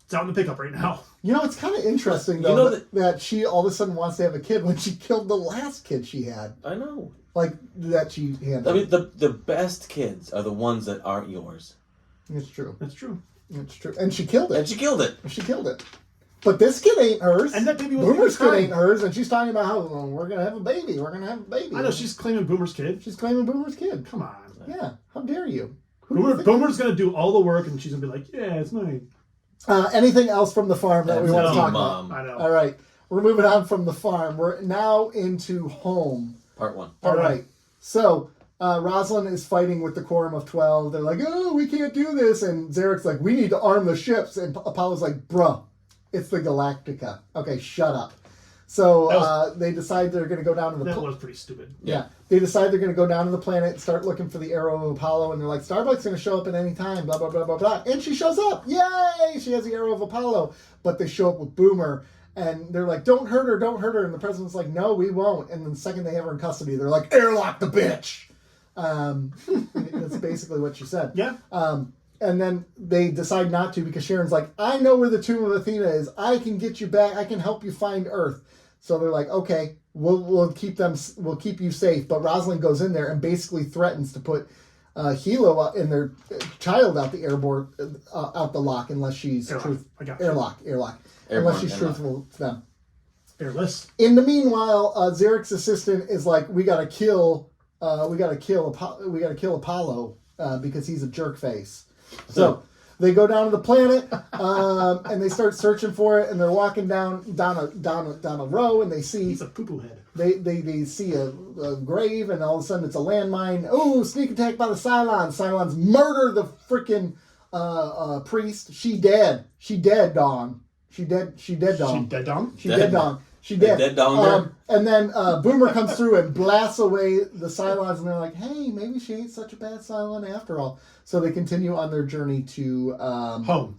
it's out in the pickup right now. You know, it's kind of interesting though You know that she all of a sudden wants to have a kid when she killed the last kid she had, I know. like that she handled. I mean, the best kids are the ones that aren't yours. It's true. That's true. It's true. And she killed it. And she killed it. She killed it. But this kid ain't hers. And that baby was Boomer's kid crying. ain't hers, and she's talking about how we're gonna have a baby. We're gonna have a baby. I know she's claiming Boomer's kid. She's claiming Boomer's kid. Come on. Yeah. How dare you? Who do you think- Boomer's gonna do all the work, and she's gonna be like, "Yeah, it's mine." Anything else from the farm that we want to Absentee talk mom. about? I know. All right. We're moving on from the farm. We're now into home. Part 1. All right. So Rosalind is fighting with the Quorum of 12. They're like, oh, we can't do this. And Zarek's like, we need to arm the ships. And Apollo's like, bruh, it's the Galactica. Okay, shut up. So they decide they're going to go down to the... That was pretty stupid. Yeah. They decide they're going to go down to the planet and start looking for the Arrow of Apollo. And they're like, Starbuck's going to show up at any time, blah, blah, blah, blah, blah. And she shows up. Yay! She has the Arrow of Apollo. But they show up with Boomer. And they're like, don't hurt her, don't hurt her. And the president's like, no, we won't. And then the second they have her in custody, they're like, airlock the bitch. That's basically what she said. Yeah. And then they decide not to because Sharon's like, I know where the Tomb of Athena is. I can get you back. I can help you find Earth. So they're like, okay, we'll keep you safe. But Rosalind goes in there and basically threatens to put Hilo and their child out the out the lock unless she's airlock. Unless she's truthful to them. Airless. In the meanwhile, Zarek's assistant is like, we gotta kill Apollo because he's a jerk face. So they go down to the planet and they start searching for it, and they're walking down a row, and they see he's a poo-poo head. They see a grave, and all of a sudden it's a landmine. Oh, sneak attack by the Cylons. Cylons murder the freaking priest. She dead. She dead, Dawn. She dead, Dawn. She dead, Dawn? She dead, Dawn. She dead. Dead Dawn. And then Boomer comes through and blasts away the Cylons, and they're like, hey, maybe she ain't such a bad Cylon after all. So they continue on their journey to... home.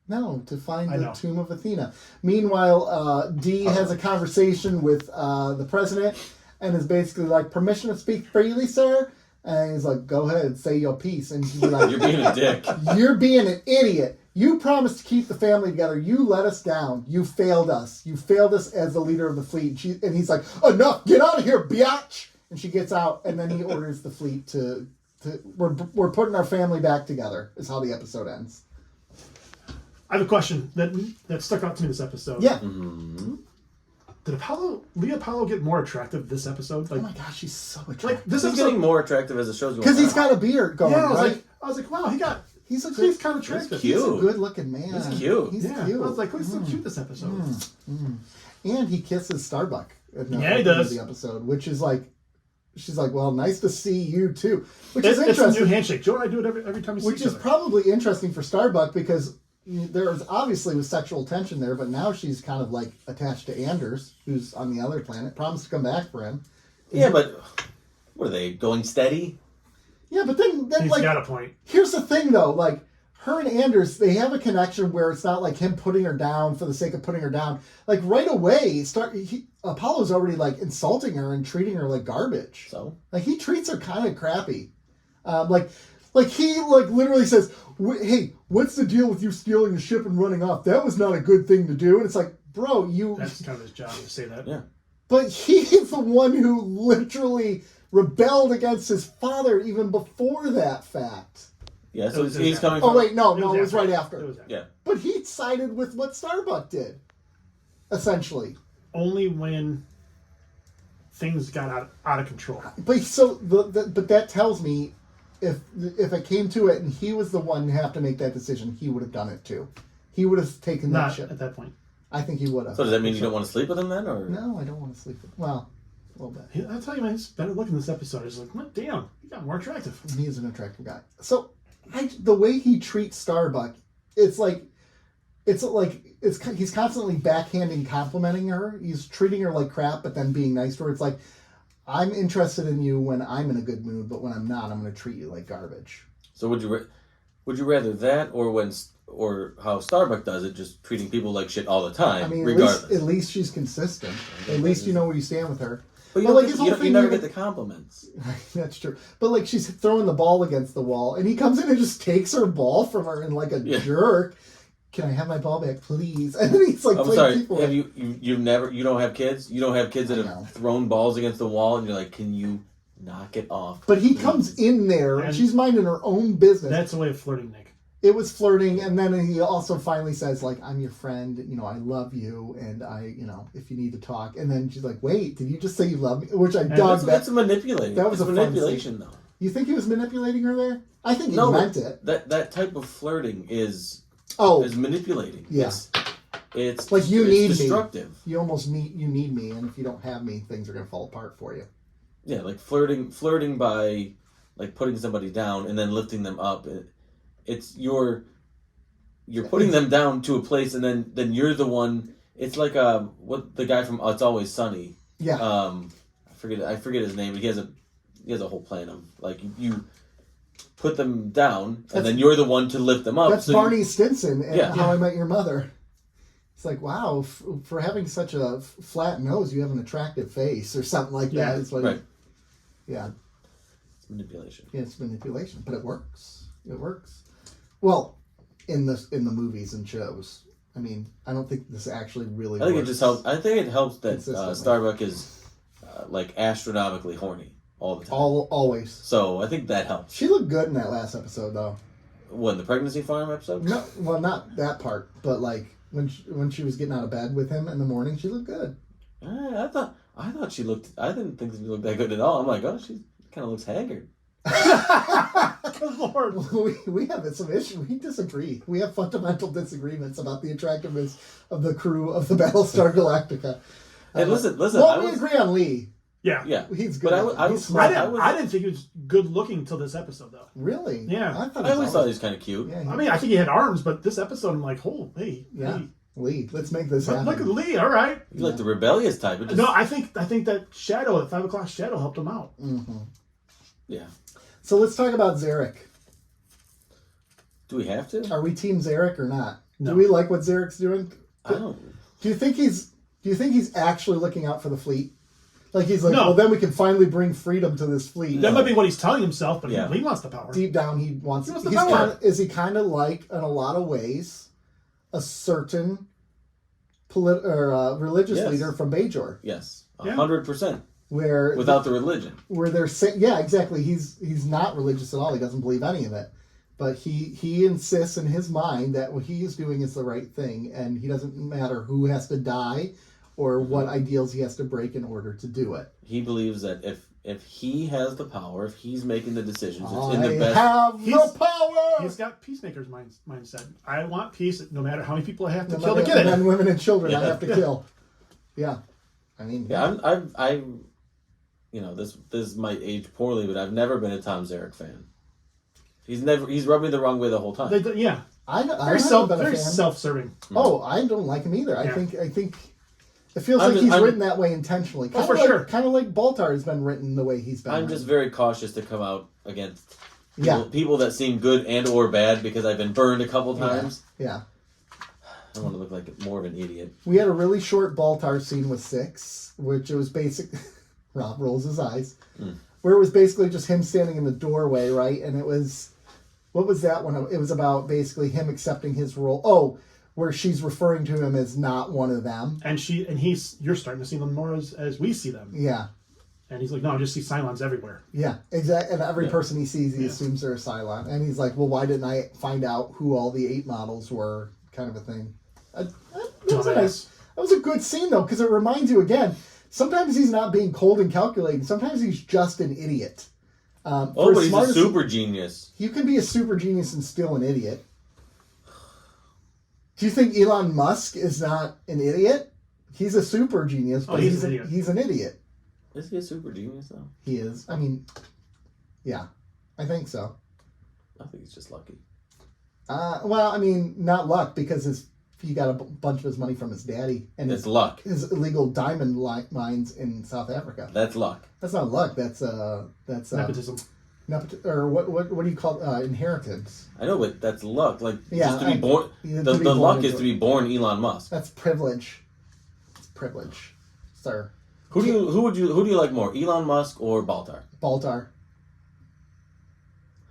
No, to find the Tomb of Athena. Meanwhile, Dee has a conversation with the president and is basically like, permission to speak freely, sir? And he's like, go ahead, say your piece. And she's like, you're being a dick. You're being an idiot. You promised to keep the family together. You let us down. You failed us. You failed us as the leader of the fleet. And he's like, enough, get out of here, biatch. And she gets out, and then he orders the fleet to we're putting our family back together, is how the episode ends. I have a question that stuck out to me this episode. Yeah. Mm-hmm. Did Lee Apollo get more attractive this episode? Like, oh my gosh, he's so attractive. Like this He's getting more attractive as the show's going. Because he's got a beard going. Yeah, right? I was like, wow, he's kind of attractive. He's cute. He's a good-looking man. He's cute. He's yeah. cute. I was like, he's so cute this episode. And he kisses Starbuck at the he does. Of the episode, which is like, she's like, well, nice to see you too. Which it's is interesting. It's a new handshake. Joe and I do it every time we see each other. Which is probably interesting for Starbuck because there's obviously was sexual tension there, but now she's kind of like attached to Anders, who's on the other planet, promised to come back for him. Yeah, but what are they, going steady? Yeah, but then He's like, got a point. Here's the thing though, like, her and Anders, they have a connection where it's not like him putting her down for the sake of putting her down. Like right away, Apollo's already like insulting her and treating her like garbage. So, like he treats her kind of crappy. Like he like literally says, "Hey, what's the deal with you stealing the ship and running off? That was not a good thing to do." And it's like, bro, That's kind of his job to say that. yeah. But he's the one who literally rebelled against his father even before that fact. Yeah, so he's coming from... Oh, wait, no, it was right after. It was after. Yeah. But he sided with what Starbuck did, essentially. Only when things got out of control. But but that tells me if it came to it and he was the one to have to make that decision, he would have done it too. He would have taken that ship. At that point. I think he would have. So does that mean you don't want to sleep with him then? Or No, I don't want to sleep with him. Well, a little bit. I'll tell you, man, he's better looking this episode. I was like, what? Damn, he got more attractive. He is an attractive guy. So the way he treats Starbuck, he's constantly backhanding complimenting her. He's treating her like crap, but then being nice to her. It's like, I'm interested in you when I'm in a good mood, but when I'm not, I'm going to treat you like garbage. So would you rather that or how Starbuck does it, just treating people like shit all the time, I mean, regardless? at least she's consistent. At least you know where you stand with her. But you never get the compliments. That's true. But like she's throwing the ball against the wall, and he comes in and just takes her ball from her and like a jerk. Can I have my ball back, please? And then he's like, I'm sorry. Have you don't have kids? You don't have kids that have thrown balls against the wall, and you're like, can you knock it off? But he comes in there, and she's minding her own business. That's a way of flirting, Nick. It was flirting, and then he also finally says, like, I'm your friend, I love you, and if you need to talk. And then she's like, wait, did you just say you love me? Which I dug. That's manipulating. That was a manipulation, though. You think he was manipulating her there? I think he meant it. That type of flirting is manipulating. Yeah. It's like you need destructive. Me. You almost need me, and if you don't have me, things are going to fall apart for you. Yeah, like flirting by like putting somebody down and then lifting them up. It's you're putting them down to a place, and then you're the one It's like what the guy from It's Always Sunny. Yeah. I forget his name, but he has a whole plan of like you put them down and then you're the one to lift them up. That's so Barney Stinson in Yeah. How I Met Your Mother. It's like, wow, for having such a flat nose, you have an attractive face or something like Yeah. that. It's like, Right. Yeah. It's manipulation. Yeah, it's manipulation, but it works. It works. Well, in the movies and shows. I mean, I don't think this actually really I think works. it just helps. I think it helps that Consistently. Starbuck is like astronomically horny all the time. Always. So I think that helps. She looked good in that last episode, though. What, the pregnancy farm episode? No, well, not that part, but like when she was getting out of bed with him in the morning, she looked good. I thought she looked. I didn't think she looked that good at all. I'm like, oh, she kind of looks haggard. Good Lord. We have some issue. We disagree. We have fundamental disagreements about the attractiveness of the crew of the Battlestar Galactica. Hey, listen. Well, we agree on Lee. Yeah. Yeah, He's good. But I was He's smart. smart. I didn't think he was good looking till this episode, though. Really? Yeah. I always thought he was kind of cute. Yeah, I mean, I think he had arms, but this episode, I'm like, holy. Yeah. Hey. Lee, let's make this But happen. look at Lee, all right. He's like the rebellious type. It just, No, I think that Shadow at 5 o'clock Shadow helped him out. Mm-hmm. Yeah. So let's talk about Zarek. Do we have to? Are we Team Zarek or not? No. Do we like what Zarek's doing? I don't. Do you think he's actually looking out for the fleet? Like he's like, No. well, then we can finally bring freedom to this fleet. That might be what he's telling himself, but Yeah. he wants the power. Deep down, he wants. He wants the he's power. kinda, is he kind of like, in a lot of ways, a certain religious Yes. leader from Bajor, Yes, Yeah. 100%. where Without the religion. where they're saying, yeah, exactly. He's not religious at all. He doesn't believe any of it, but he insists in his mind that what he is doing is the right thing, and he doesn't matter who has to die or what ideals he has to break in order to do it. He believes that if he has the power, if he's making the decisions, it's in the I best. have He's- the power. He's got Peacemaker's mindset. I want peace no matter how many people I have to No kill to matter get men, it. women, and children. I Yeah. have to kill. Yeah, I mean, Yeah, I'm you know, this might age poorly, but I've never been a Tom Zarek fan. He's rubbed me the wrong way the whole time. Yeah. I Very, haven't been a very fan. self-serving. Oh, I don't like him either. I Yeah. think it feels I'm like just- he's I'm- written that way intentionally. Oh, for sure. Kind of like Baltar has been written the way he's been. I'm written. just very cautious to come out against Yeah. people that seem good and or bad because I've been burned a couple times. Yeah. I don't want to look like more of an idiot. We had a really short Baltar scene with Six, which it was basic. Rob rolls his eyes. Where it was basically just him standing in the doorway, right? And it was, what was that one? It was about basically him accepting his role. Oh, where she's referring to him as not one of them. And you're starting to see them more as we see them. Yeah. And he's like, no, I just see Cylons everywhere. Yeah, exactly. And every Yeah. person he sees, he Yeah. assumes they're a Cylon. And he's like, well, why didn't I find out who all the 8 models were? Kind of a thing. That was a good scene, though, because it reminds you, again, sometimes he's not being cold and calculating. Sometimes he's just an idiot. Oh, but he's a smart as super genius. You can be a super genius and still an idiot. Do you think Elon Musk is not an idiot? He's a super genius, but he's an idiot. he's an idiot. Is he a super genius though? He is. I mean, yeah, I think so. I think he's just lucky. Well, I mean, not luck, because he got a bunch of his money from his daddy and It's luck. his illegal diamond mines in South Africa. That's luck. That's not luck. That's Nepotism. or what do you call inheritance? I know, but that's luck. Like Yeah, just to be born. to The be born luck is into to be born Elon Musk. That's privilege. It's privilege, sir. Who do you like more, Elon Musk or Baltar? Baltar.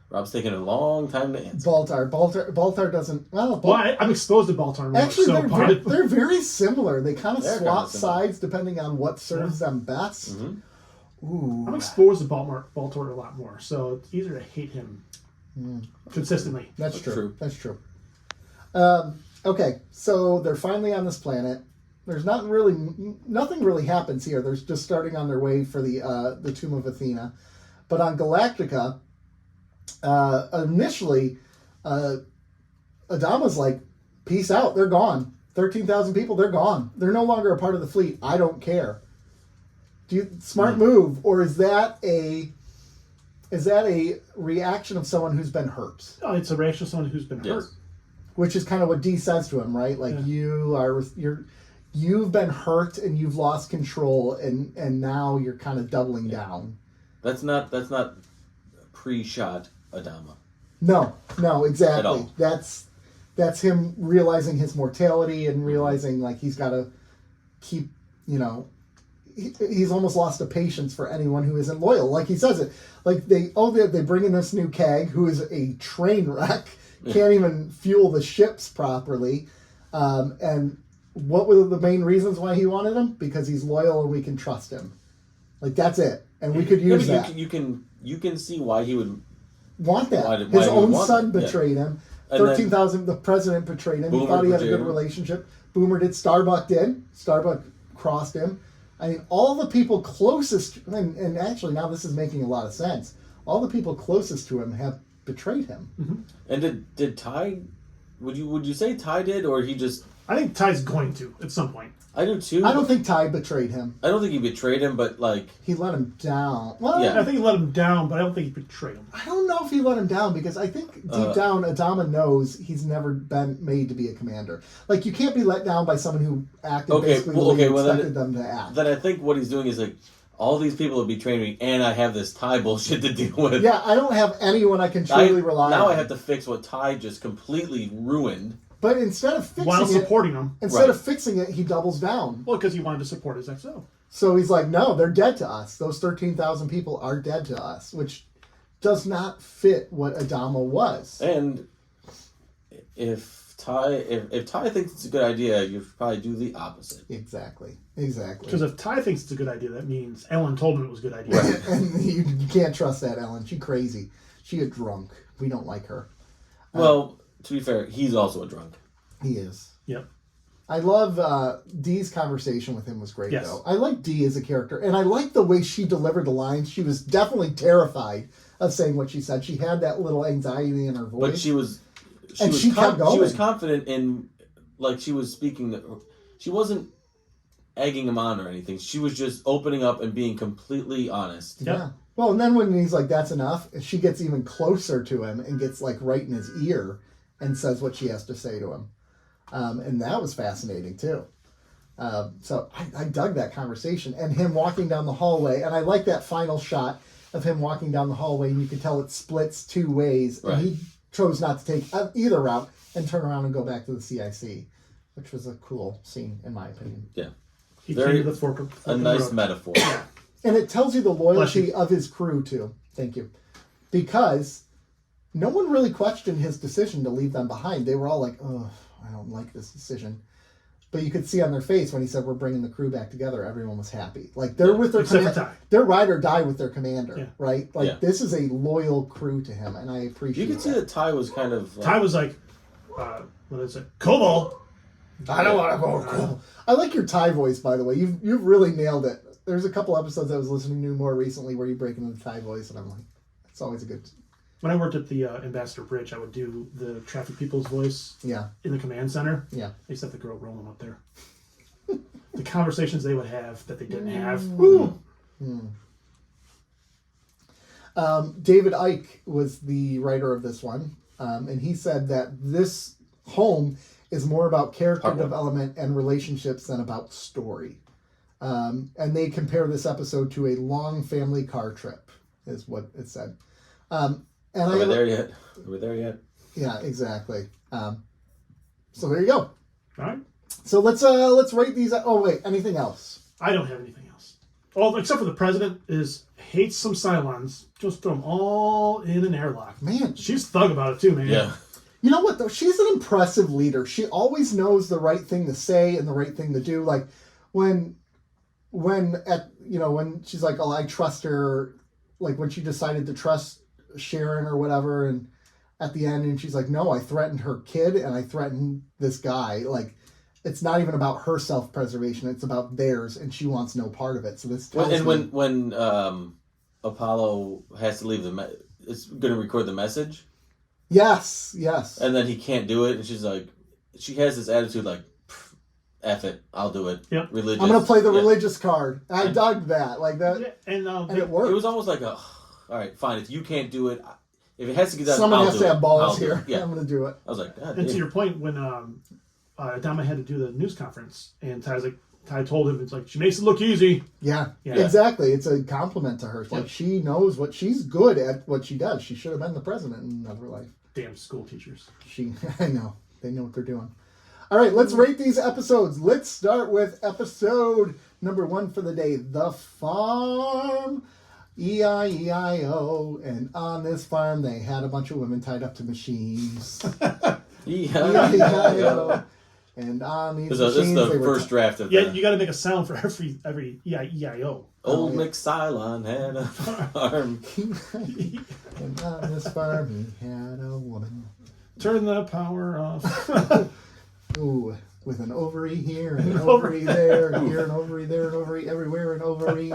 Rob's taking a long time to answer. Baltar doesn't. Well, Well, I'm exposed to Baltar more. actually, so they're very similar. They kind of They're swap kinda similar. sides depending on what serves them best. Mhm. Ooh. I'm exposed to Baltar a lot more, so it's easier to hate him consistently. That's true. True. That's true. Okay, so they're finally on this planet. There's nothing really happens here. They're just starting on their way for the Tomb of Athena, but on Galactica, initially, Adama's like, "Peace out. They're gone. 13,000 people. They're gone. They're no longer a part of the fleet. I don't care." Smart move, or is that a reaction of someone who's been hurt? Oh, it's a reaction of someone who's been hurt. Yes. Which is kind of what Dee says to him, right? Like, Yeah. you've been hurt and you've lost control, and now you're kind of doubling down. That's not pre-shot Adama. No, exactly. At all. That's him realizing his mortality and realizing like he's got to keep, he's almost lost the patience for anyone who isn't loyal. Like he says it, like they bring in this new CAG who is a train wreck, can't even fuel the ships properly, and what were the main reasons why he wanted him? Because he's loyal and we can trust him. Like that's it, and we could use that. You can see why he would want that. Why His own want son that. betrayed him. And 13,000. The president betrayed him. He Boomer thought he had a betrayed good him. relationship. Boomer did. Starbuck did. Starbuck crossed him. I mean, all the people closest, and actually now this is making a lot of sense. All the people closest to him have betrayed him. Mm-hmm. And did Ty? Would you say Ty did, or he just? I think Ty's going to at some point. I do too. I don't think Ty betrayed him. I don't think he betrayed him, but like He let him down. Well, Yeah. I think he let him down, but I don't think he betrayed him. I don't know if he let him down because I think deep down Adama knows he's never been made to be a commander. Like you can't be let down by someone who acted basically the way you expected them to act. then I think what he's doing is like all these people have betrayed me, and I have this Ty bullshit to deal with. Yeah, I don't have anyone I can truly rely on. Now I have to fix what Ty just completely ruined. But instead of fixing While it, supporting him. instead of fixing it, he doubles down. Well, because he wanted to support his XO. So he's like, no, they're dead to us. Those 13,000 people are dead to us, which does not fit what Adama was. And if Ty thinks it's a good idea, you should probably do the opposite. Exactly. Because if Ty thinks it's a good idea, that means Ellen told him it was a good idea. And you can't trust that, Ellen. She crazy. She a drunk. We don't like her. Well, to be fair, he's also a drunk. He is. Yep. I love Dee's conversation with him was great, Yes. though. I like Dee as a character, and I like the way she delivered the lines. She was definitely terrified of saying what she said. She had that little anxiety in her voice. But she kept going. She was confident in, like, she was speaking. She wasn't egging him on or anything. She was just opening up and being completely honest. Yep. Yeah. Well, and then when he's like, that's enough, she gets even closer to him and gets, like, right in his ear and says what she has to say to him. And that was fascinating, too. So I dug that conversation. And him walking down the hallway. And I like that final shot of him walking down the hallway. And you can tell it splits two ways. Right. And he chose not to take either route and turn around and go back to the CIC. Which was a cool scene, in my opinion. Yeah. He Very- came to the fork of A the nice road. metaphor. And it tells you the Bless loyalty you. of his crew, too. Thank you. Because no one really questioned his decision to leave them behind. They were all like, oh, I don't like this decision. But you could see on their face when he said, we're bringing the crew back together, everyone was happy. Like, they're with their Except for commander. Ty. They're ride or die with their commander, Yeah. right? Like, Yeah. this is a loyal crew to him, and I appreciate You could see that Ty was kind of. Ty was like, what is it? Cobalt. I don't want to go cool. I like your Thai voice, by the way. You've really nailed it. There's a couple episodes I was listening to more recently where you break into the Thai voice, and I'm like, it's always a good... When I worked at the Ambassador Bridge, I would do the traffic people's voice Yeah, in the command center. yeah. I used to have the girl rolling up there. The conversations they would have that they didn't have. David Icke was the writer of this one, and he said that this home is more about character Heartwarming. development and relationships than about story. And they compare this episode to a long family car trip, is what it said. And Are we there yet? Are we there yet? Yeah, exactly. So there you go. All right. So let's rate these. Oh wait, anything else? I don't have anything else. All except for the president hates some Cylons. Just throw them all in an airlock. Man, She's thug about it too, man. Yeah. you know what though? She's an impressive leader. She always knows the right thing to say and the right thing to do. Like when she's like, oh, I trust her. Like when she decided to trust Sharon or whatever, and at the end, and she's like, no, I threatened her kid and I threatened this guy. Like, it's not even about her self-preservation; it's about theirs, and she wants no part of it. So this tells me, when Apollo has to leave it's going to record the message, yes, and then he can't do it, and she's like, she has this attitude like, F it, I'll do it. Yep. Religious. I'm gonna play the Yeah. religious card. I dug that like that, Yeah, and and it worked. It was almost like all right, fine. If you can't do it, if it has to get done, Someone I'll has do to it. have balls I'll do here. it. Yeah. I'm gonna do it. I was like, God and to damn. your point, when Adama had to do the news conference, and Ty told him, it's like, she makes it look easy. Yeah, Yeah. exactly. It's a compliment to her. It's Yep. like she knows she's good at what she does. She should have been the president in another life. Damn school teachers. I know. They know what they're doing. All right, let's rate these episodes. Let's start with episode number 1 for the day, The Farm. E-I-E-I-O. And on this farm, they had a bunch of women tied up to machines. E-I-E-I-O. And on these machines, this is the they were first draft of Yeah, you got to make a sound for every E-I-E-I-O. Old McSilon had a farm. And on this farm, he had a woman. Turn the power off. Ooh, with an ovary here and an ovary there, and here an ovary, there an ovary, everywhere an ovary.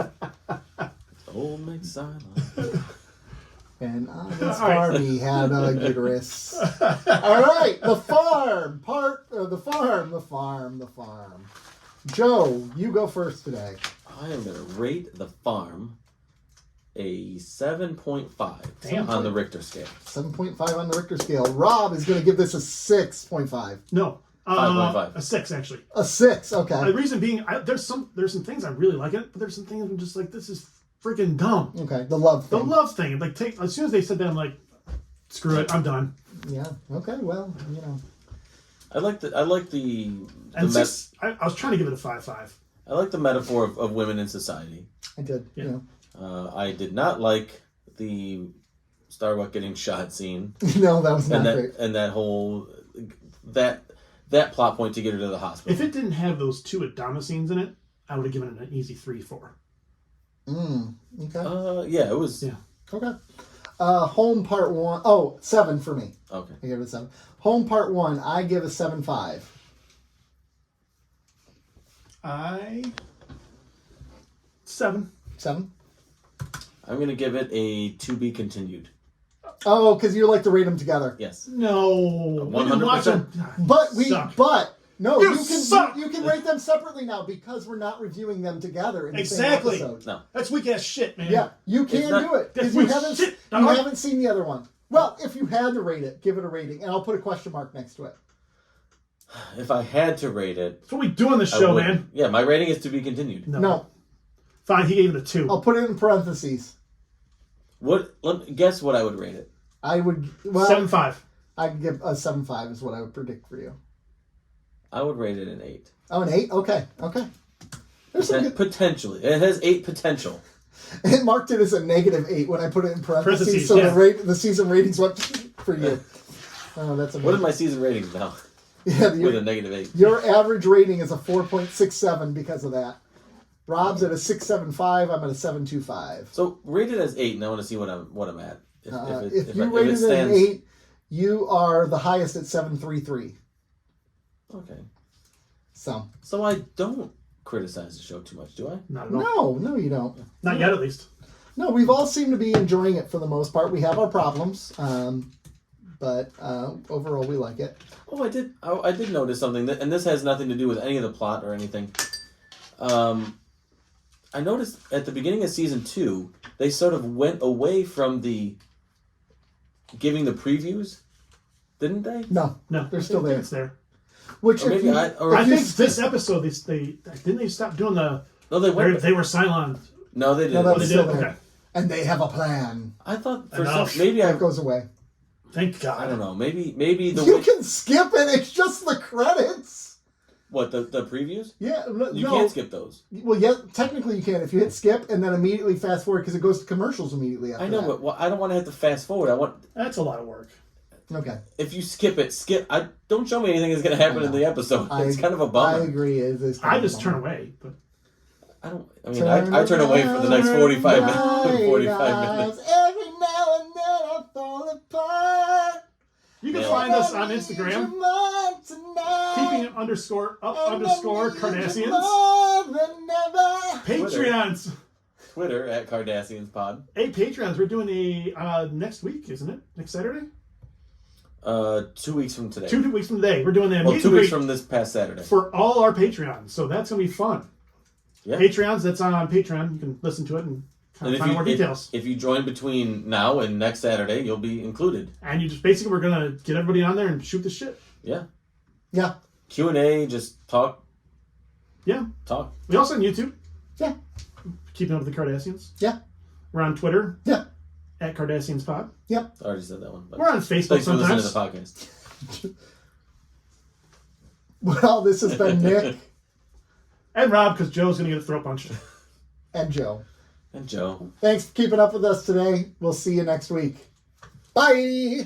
Old McSilon. And on this farm, he had a uterus. All right, the farm. The farm. Joe, you go first today. I am going to rate The Farm a 7.5 Damn. on the Richter scale. 7.5 on the Richter scale. Rob is going to give this a 6.5. No. 5.5. A 6, actually. A 6, okay. The reason being, there's some things I really like it, but there's some things I'm just like, this is freaking dumb. Okay, the love The thing. love thing. Like, as soon as they said that, I'm like, screw it, I'm done. Yeah, okay, well, you know. I like the And 6, I was trying to give it a 5.5. I like the metaphor of women in society. I did, Yeah. you I did not like the Starbuck getting shot scene. know. No, that was not great. And that whole that plot point to get her to the hospital. If it didn't have those 2 Adama scenes in it, I would have given it an easy 3-4. Okay. Yeah, it was. Yeah. Okay. Home part 1. Oh, 7 for me. Okay. I give it a 7. Home part 1, I give a 7.5. 7. 7? I'm gonna give it a to be continued. Oh, because you like to rate them together. Yes. No. We didn't watch 100%. them. But no, You suck! you can rate them separately now because we're not reviewing them together in the Exactly. same episode. No. That's weak ass shit, man. Yeah, you can not- do it because That's you weak haven't shit. you haven't seen the other one. Well, if you had to rate it, give it a rating, and I'll put a question mark next to it. If I had to rate it, That's what we do on this I show, would. man. Yeah, my rating is to be continued. No, Fine, he gave it a 2. I'll put it in parentheses. Guess what I would rate it. I would 7.5. I'd give a 7.5 is what I would predict for you. I would rate it an 8. Oh, an 8? Okay. There's some good. Potentially, it has 8 potential. It marked it as a -8 when I put it in parentheses, Parentheses, so yeah. the season ratings went for you. Oh, that's amazing. What are my season ratings now? Yeah, With a -8. your average rating is a 4.67 because of that. Rob's at a 6.75. I'm at a 7.25. So rate it as 8, and I want to see what I'm at. If you rate it an 8, you are the highest at 7.33. Okay. So I don't criticize the show too much, do I? Not at all. no, you don't. Not yet, at least. No, we've all seemed to be enjoying it for the most part. We have our problems, but overall we like it. Oh, I did notice something, and this has nothing to do with any of the plot or anything. I noticed at the beginning of season 2, they sort of went away from the giving the previews, didn't they? No, they're still there. It's there. Which Or if maybe you, I think this episode, they didn't they stop doing the... No, they went. They were silent. No, they didn't. No, that They was did? still there. Okay. And they have a plan. I thought for Enough. some maybe That goes away. Thank God. I don't know. Maybe the You way, can skip it. It's just the credits. what the previews. Yeah, You no. can't skip those. Well, yeah, technically you can if you hit skip and then immediately fast forward because it goes to commercials immediately after I know, that. but I don't want to have to fast forward. I want That's a lot of work. Okay. if you skip it, I don't show me anything that's going to happen in the episode. It's kind of a I bummer. agree. It is kind I of a just turn bummer. away, but I turn away for the next 45 minutes. 45 minutes. Every now and then I fall apart. you can Yeah. find us on Instagram, keeping it _up_ Cardassians. Patreons. Twitter at Cardassians Pod. Hey, Patreons, we're doing a next week, isn't it? Next Saturday? 2 weeks from today. 2 weeks from today. We're doing that Well, meet 2 and weeks greet from this past Saturday. for all our Patreons. So that's going to be fun. Yeah. Patreons, that's on Patreon. You can listen to it and And find more details. if you join between now and next Saturday, you'll be included. And you just basically, we're going to get everybody on there and shoot the shit. Yeah. Yeah. Q&A, just talk. Yeah. Talk. We also on YouTube. Yeah. Keeping Up with the Kardashians. Yeah. We're on Twitter. Yeah. At KardashiansPod. Yep. I already said that one. But We're on Facebook thanks for listening sometimes. to the podcast. Well, this has been Nick And Rob, because Joe's going to get a throat punch. and Joe. And Joe. Thanks for keeping up with us today. We'll see you next week. Bye.